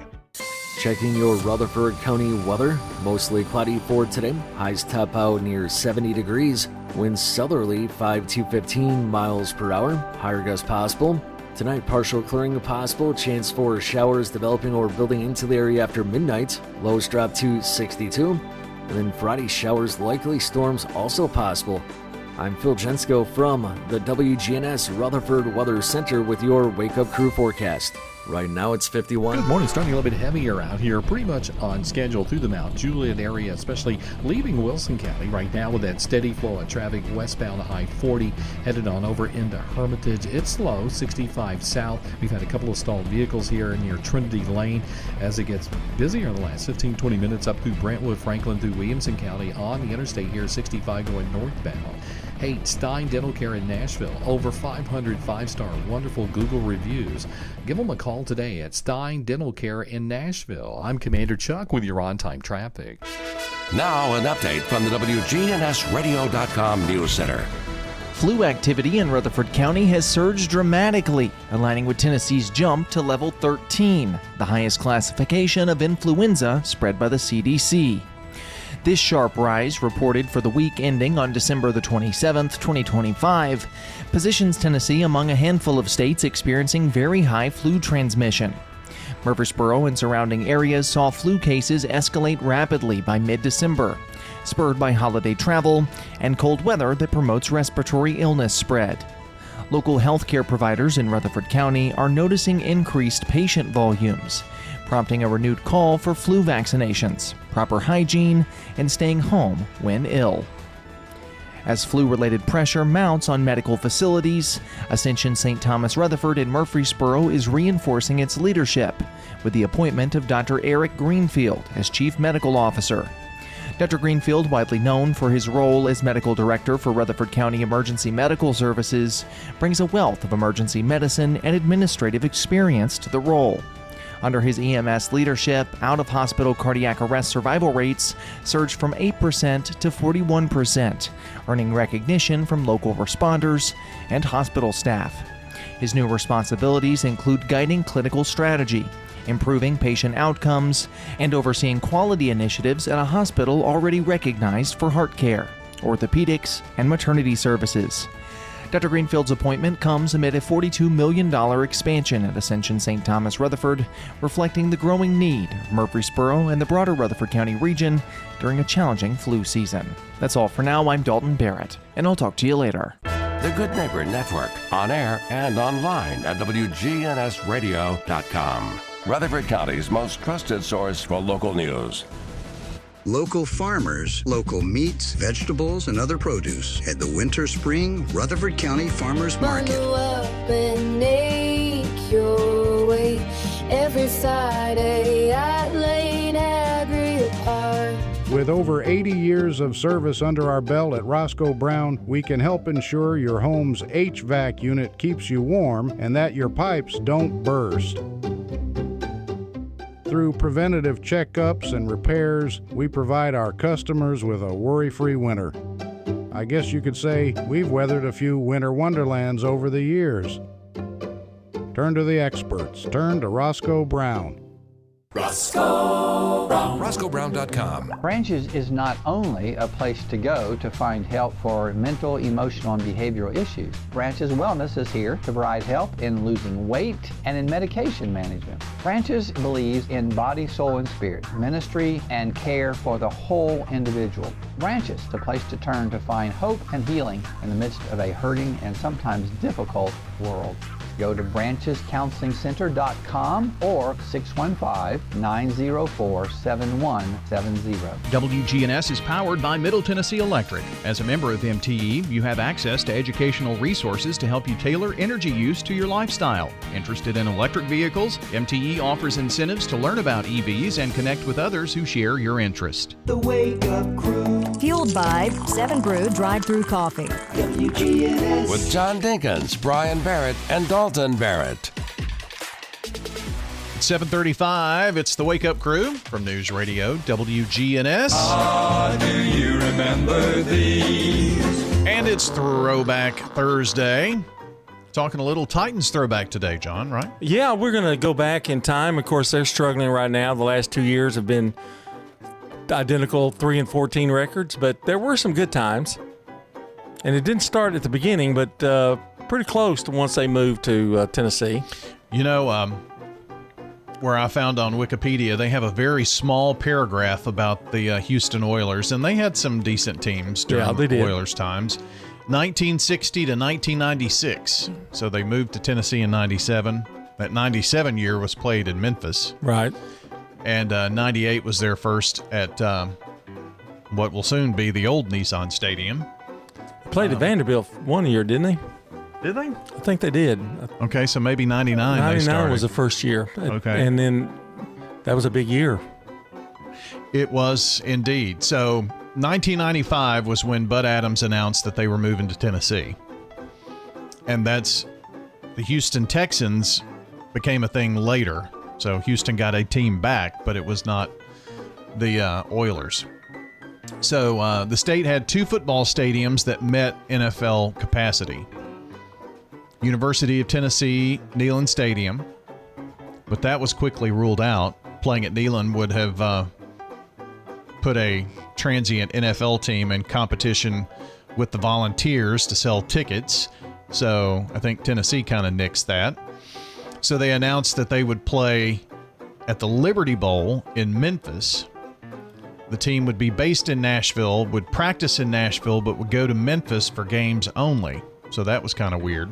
Checking your Rutherford County weather. Mostly cloudy for today. Highs top out near 70 degrees. Winds southerly 5 to 15 miles per hour. Higher gusts possible. Tonight, partial clearing possible. Chance for showers developing or building into the area after midnight. Lows drop to 62. And then Friday, showers likely. Storms also possible. I'm Phil Jensko from the WGNS Rutherford Weather Center with your Wake Up Crew forecast. Right now it's 51. Good morning. Starting a little bit heavier out here, pretty much on schedule through the Mount Juliet area, especially leaving Wilson County right now with that steady flow of traffic westbound to I-40, headed on over into Hermitage. It's slow, 65 south. We've had a couple of stalled vehicles here near Trinity Lane as it gets busier in the last 15-20 minutes up through Brentwood, Franklin, through Williamson County on the interstate here, 65 going northbound. Hey, Stein Dental Care in Nashville. Over 500 5-star wonderful Google reviews. Give them a call today at Stein Dental Care in Nashville. I'm Commander Chuck with your on-time traffic. Now an update from the WGNSradio.com News Center. Flu activity in Rutherford County has surged dramatically, aligning with Tennessee's jump to level 13, the highest classification of influenza spread by the CDC. This sharp rise, reported for the week ending on December the 27th, 2025, positions Tennessee among a handful of states experiencing very high flu transmission. Murfreesboro and surrounding areas saw flu cases escalate rapidly by mid-December, spurred by holiday travel and cold weather that promotes respiratory illness spread. Local healthcare providers in Rutherford County are noticing increased patient volumes, prompting a renewed call for flu vaccinations, proper hygiene, and staying home when ill. As flu-related pressure mounts on medical facilities, Ascension St. Thomas Rutherford in Murfreesboro is reinforcing its leadership with the appointment of Dr. Eric Greenfield as Chief Medical Officer. Dr. Greenfield, widely known for his role as Medical Director for Rutherford County Emergency Medical Services, brings a wealth of emergency medicine and administrative experience to the role. Under his EMS leadership, out-of-hospital cardiac arrest survival rates surged from 8% to 41%, earning recognition from local responders and hospital staff. His new responsibilities include guiding clinical strategy, improving patient outcomes, and overseeing quality initiatives at a hospital already recognized for heart care, orthopedics, and maternity services. Dr. Greenfield's appointment comes amid a $42 million expansion at Ascension St. Thomas Rutherford, reflecting the growing need of Murfreesboro and the broader Rutherford County region during a challenging flu season. That's all for now. I'm Dalton Barrett, and I'll talk to you later. The Good Neighbor Network, on air and online at WGNSradio.com. Rutherford County's most trusted source for local news. Local farmers, local meats, vegetables, and other produce at the Winter Spring Rutherford County Farmers Market. Bundle up and make your way every Friday at Lane Agri Park. With over 80 years of service under our belt at Roscoe Brown, we can help ensure your home's HVAC unit keeps you warm and that your pipes don't burst. Through preventative checkups and repairs, we provide our customers with a worry-free winter. I guess you could say we've weathered a few winter wonderlands over the years. Turn to the experts. Turn to Roscoe Brown. Roscoe Brown. RoscoeBrown.com. Branches is not only a place to go to find help for mental, emotional, and behavioral issues. Branches Wellness is here to provide help in losing weight and in medication management. Branches believes in body, soul, and spirit, ministry, and care for the whole individual. Branches, the place to turn to find hope and healing in the midst of a hurting and sometimes difficult world. Go to branchescounselingcenter.com or 615-904-7170. WGNS is powered by Middle Tennessee Electric. As a member of MTE, you have access to educational resources to help you tailor energy use to your lifestyle. Interested in electric vehicles? MTE offers incentives to learn about EVs and connect with others who share your interest. The Wake Up Crew. Fueled by 7 Brew Drive-Thru Coffee. WGNS. With John Dinkins, Brian Barrett, and Dalton Barrett. 7:35, it's the Wake Up Crew from News Radio WGNS. Do you remember these? And it's Throwback Thursday. Talking a little Titans throwback today, John, right? Yeah, we're going to go back in time. Of course, they're struggling right now. The last 2 years have been identical 3-14 records, but there were some good times. And it didn't start at the beginning, but pretty close to once they moved to Tennessee. You know, where I found on Wikipedia, they have a very small paragraph about the Houston Oilers, and they had some decent teams during the Oilers' times. 1960 to 1996. So they moved to Tennessee in 97. That 97 year was played in Memphis. Right. And 98 was their first at what will soon be the old Nissan Stadium. Played at Vanderbilt one year, didn't they? Did they? I think they did. Okay, so maybe 99 they 99 started. was the first year. Okay. And then that was a big year. It was indeed. So 1995 was when Bud Adams announced that they were moving to Tennessee. And that's the Houston Texans became a thing later. So Houston got a team back, but it was not the Oilers. So the state had 2 football stadiums that met NFL capacity. University of Tennessee Neyland Stadium, but that was quickly ruled out. Playing at Neyland would have put a transient NFL team in competition with the Volunteers to sell tickets, so I think Tennessee kind of nixed that. So they announced that they would play at the Liberty Bowl in Memphis. The team would be based in Nashville, would practice in Nashville, but would go to Memphis for games only. So that was kind of weird.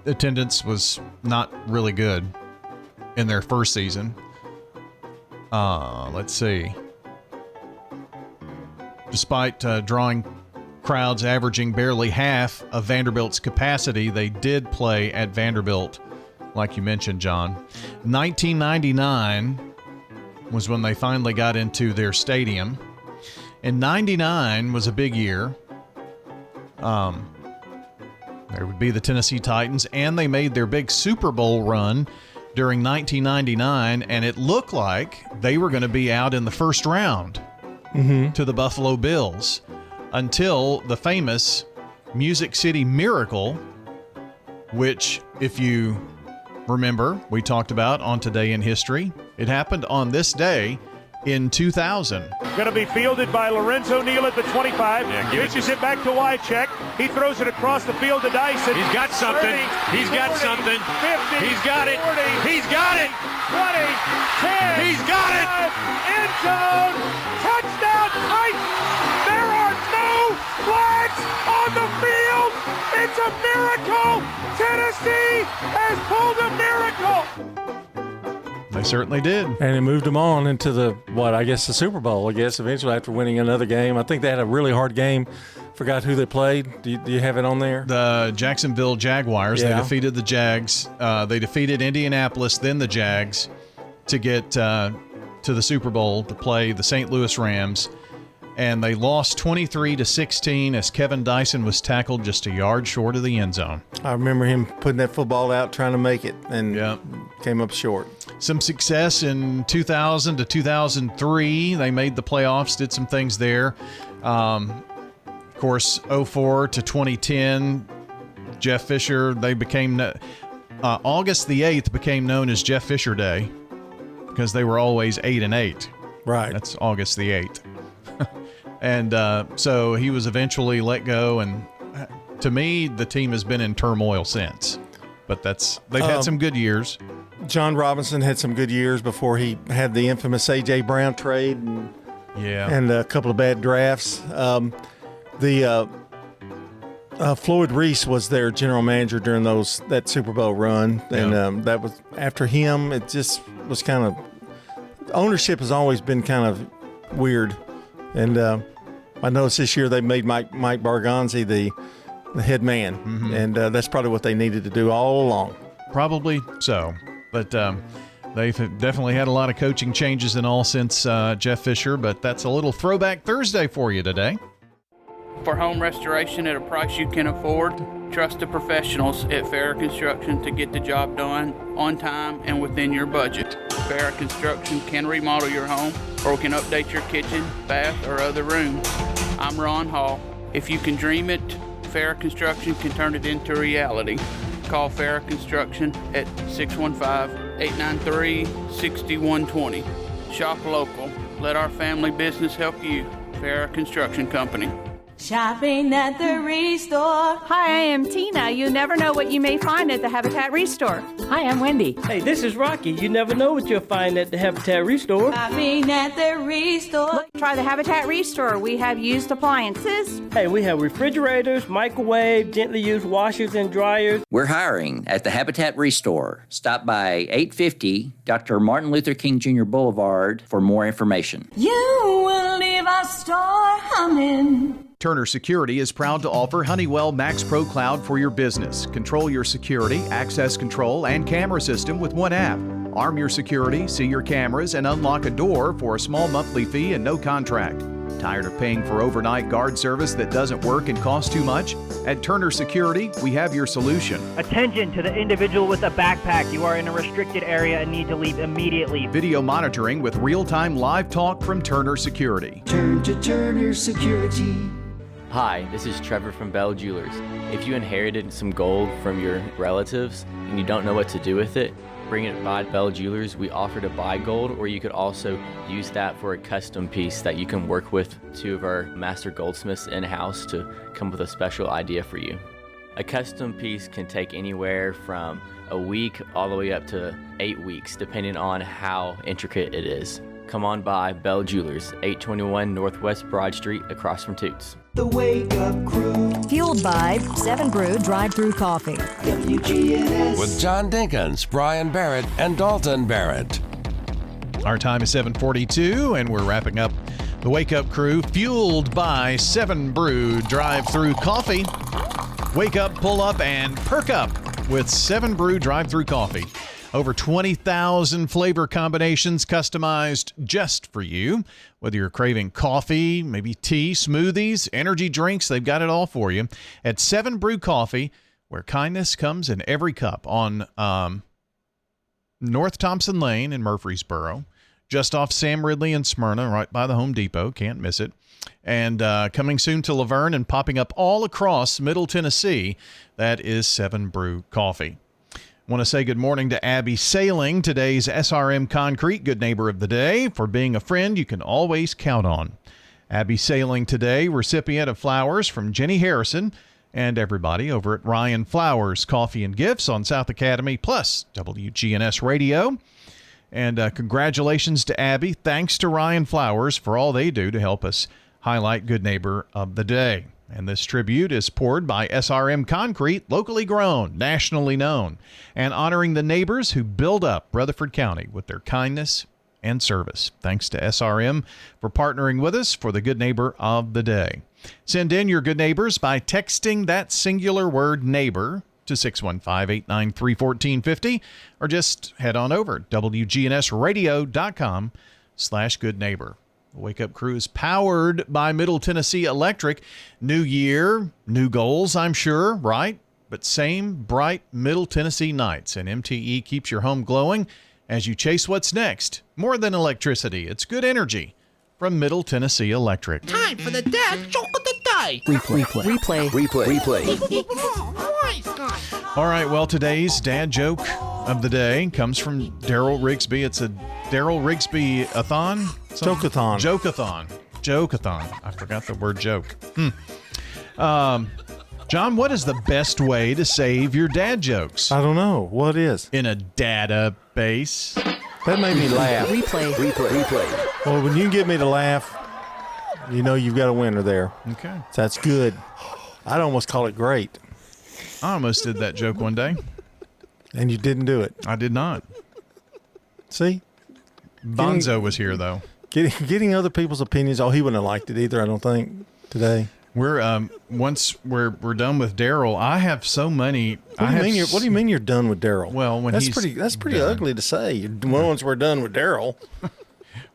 Attendance was not really good in their first season. Let's see. Despite drawing crowds averaging barely half of Vanderbilt's capacity, they did play at Vanderbilt, like you mentioned, John. 1999 was when they finally got into their stadium. And 99 was a big year. There would be the Tennessee Titans, and they made their big Super Bowl run during 1999, and it looked like they were going to be out in the first round to the Buffalo Bills until the famous Music City Miracle, which, if you remember, we talked about on Today in History. It happened on this day in 2000. Going to be fielded by Lorenzo Neal at the 25. Pitches it back to Wycheck. He throws it across the field to Dyson. He's got something. 30, He's got 40, something. 50, He's got it. 40, He's got it. 20, 10. He's got it. End zone. Touchdown Titans. There are no flags on the field. It's a miracle. Tennessee has pulled a miracle. They certainly did. And it moved them on into the Super Bowl, eventually after winning another game. I think they had a really hard game. Forgot who they played. Do you have it on there? The Jacksonville Jaguars. Yeah. They defeated the Jags. They defeated Indianapolis, then the Jags, to get to the Super Bowl to play the St. Louis Rams. And they lost 23-16 as Kevin Dyson was tackled just a yard short of the end zone. I remember him putting that football out, trying to make it, and came up short. Some success in 2000 to 2003. They made the playoffs, did some things there. Of course, 04 to 2010, Jeff Fisher, they became August the 8th became known as Jeff Fisher Day because they were always 8-8. Right. That's August the 8th. And so he was eventually let go, and to me, the team has been in turmoil since. But they've had some good years. John Robinson had some good years before he had the infamous A.J. Brown trade and a couple of bad drafts. Floyd Reese was their general manager during that Super Bowl run, and that was after him. It just was kind of ownership has always been kind of weird, and I noticed this year they made Mike Barganzi the head man, and that's probably what they needed to do all along. Probably so, but they've definitely had a lot of coaching changes and all since Jeff Fisher. But that's a little Throwback Thursday for you today. For home restoration at a price you can afford, trust the professionals at Farrah Construction to get the job done on time and within your budget. Farrah Construction can remodel your home or can update your kitchen, bath, or other rooms. I'm Ron Hall. If you can dream it, Farrah Construction can turn it into reality. Call Farrah Construction at 615-893-6120. Shop local. Let our family business help you. Farrah Construction Company. Shopping at the Restore. Hi, I am Tina. You never know what you may find at the Habitat Restore. Hi, I'm Wendy. Hey, this is Rocky. You never know what you'll find at the Habitat Restore. Shopping at the Restore. Look, try the Habitat Restore. We have used appliances. Hey, we have refrigerators, microwave, gently used washers and dryers. We're hiring at the Habitat Restore. Stop by 850 Dr. Martin Luther King Jr. Boulevard for more information. You will leave our store humming. Turner Security is proud to offer Honeywell Max Pro Cloud for your business. Control your security, access control, and camera system with one app. Arm your security, see your cameras, and unlock a door for a small monthly fee and no contract. Tired of paying for overnight guard service that doesn't work and costs too much? At Turner Security, we have your solution. Attention to the individual with a backpack. You are in a restricted area and need to leave immediately. Video monitoring with real-time live talk from Turner Security. Turn to Turner Security. Hi, this is Trevor from Bell Jewelers. If you inherited some gold from your relatives and you don't know what to do with it, bring it by Bell Jewelers. We offer to buy gold, or you could also use that for a custom piece that you can work with two of our master goldsmiths in-house to come with a special idea for you. A custom piece can take anywhere from a week all the way up to 8 weeks, depending on how intricate it is. Come on by Bell Jewelers, 821 Northwest Broad Street, across from Toots. The Wake Up Crew. Fueled by 7 Brew Drive-Thru Coffee. WGNS. With John Dinkins, Brian Barrett, and Dalton Barrett. Our time is 7:42, and we're wrapping up the Wake Up Crew, fueled by 7 Brew Drive-Thru Coffee. Wake up, pull up, and perk up with 7 Brew Drive-Thru Coffee. Over 20,000 flavor combinations customized just for you. Whether you're craving coffee, maybe tea, smoothies, energy drinks, they've got it all for you. At 7 Brew Coffee, where kindness comes in every cup, on North Thompson Lane in Murfreesboro, just off Sam Ridley and Smyrna, right by the Home Depot. Can't miss it. And coming soon to Laverne and popping up all across Middle Tennessee, that is 7 Brew Coffee. Want to say good morning to Abby Sailing, today's SRM Concrete Good Neighbor of the Day, for being a friend you can always count on. Abby Sailing today, recipient of flowers from Jenny Harrison and everybody over at Ryan Flowers Coffee and Gifts on South Academy, plus WGNS Radio. And congratulations to Abby. Thanks to Ryan Flowers for all they do to help us highlight Good Neighbor of the Day. And this tribute is poured by SRM Concrete, locally grown, nationally known, and honoring the neighbors who build up Rutherford County with their kindness and service. Thanks to SRM for partnering with us for the Good Neighbor of the Day. Send in your good neighbors by texting that singular word neighbor to 615-893-1450, or just head on over to WGNSradio.com/goodneighbor. The Wake Up Crew is powered by Middle Tennessee Electric. New year, new goals, I'm sure, right? But same bright Middle Tennessee nights, and MTE keeps your home glowing as you chase what's next. More than electricity, it's good energy from Middle Tennessee Electric. Time for the dad joke of the day. Replay. All right, well, today's dad joke of the day comes from Daryl Rigsby. It's a Daryl Rigsby-a-thon? Joke-a-thon. Joke-a-thon. Joke-a-thon. I forgot the word joke. John, what is the best way to save your dad jokes? I don't know. What is? In a database. That made me laugh. Replay. Well, when you get me to laugh, you know you've got a winner there. Okay. That's good. I'd almost call it great. I almost did that joke one day. And you didn't do it. I did not. See? Bonzo was here, though. Getting other people's opinions. Oh, he wouldn't have liked it either, I don't think, today. We're once we're done with Daryl, I have so many. What do you mean you're done with Daryl? Well, when that's pretty ugly to say. Once we're done with Daryl,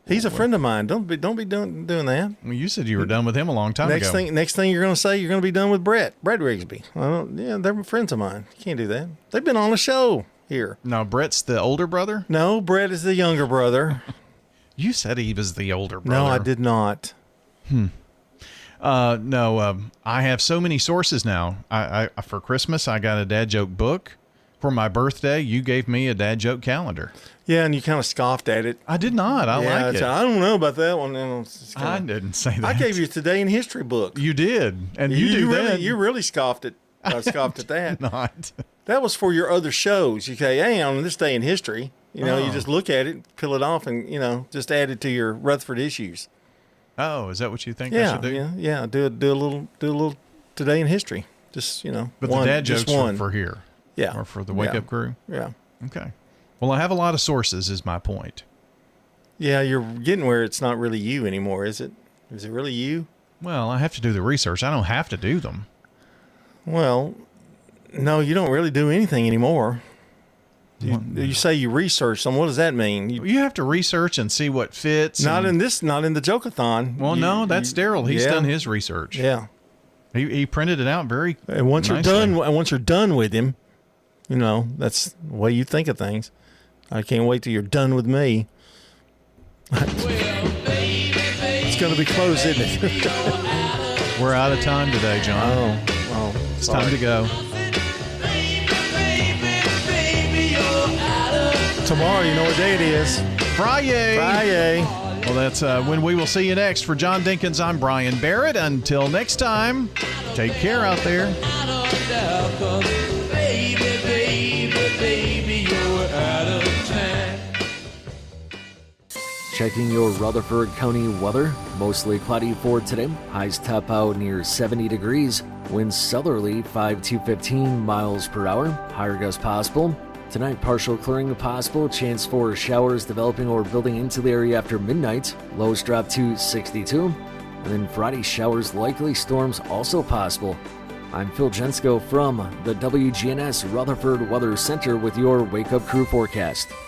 he's a friend of mine. Don't be doing that. Well, you said you were done with him a long time ago. Next thing you're going to say, you're going to be done with Brett Rigsby. Yeah, they're friends of mine. You can't do that. They've been on the show here. No, Brett's the older brother. No, Brett is the younger brother. You said he was the older brother. No, I did not. No, I have so many sources now. I for Christmas, I got a dad joke book. For my birthday, you gave me a dad joke calendar. Yeah, and you kind of scoffed at it. I did not. I like it. I don't know about that one. I didn't say that. I gave you a Today in History book. You did, and you really scoffed at. Scoffed at that. Not. That was for your other shows. You say, hey, on this day in history, you just look at it, peel it off, and just add it to your Rutherford issues. Oh, is that what you think I should do? Yeah. Do a little Today in History. Just But the dad jokes are for here. Yeah. Or for the Wake Up Crew. Yeah. Okay. Well, I have a lot of sources. Is my point. Yeah, you're getting where it's not really you anymore, is it? Is it really you? Well, I have to do the research. I don't have to do them. Well, no, you don't really do anything anymore. You say you research them. What does that mean? You have to research and see what fits. Not in the Joke-a-thon. Well, no, that's Daryl. He's done his research. Yeah, he printed it out very. And once you're done with him, that's the way you think of things. I can't wait till you're done with me. It's going to be close, isn't it? We're out of time today, John. Oh, it's time to go. Tomorrow, you know what day it is. Friday. Well, that's when we will see you next. For John Dinkins, I'm Brian Barrett. Until next time, take care out there. Checking your Rutherford County weather. Mostly cloudy for today. Highs top out near 70 degrees. Winds southerly 5 to 15 miles per hour. Higher gusts possible. Tonight, partial clearing possible. Chance for showers developing or building into the area after midnight. Lows drop to 62. And then Friday, showers likely. Storms also possible. I'm Phil Jensko from the WGNS Rutherford Weather Center with your Wake Up Crew forecast.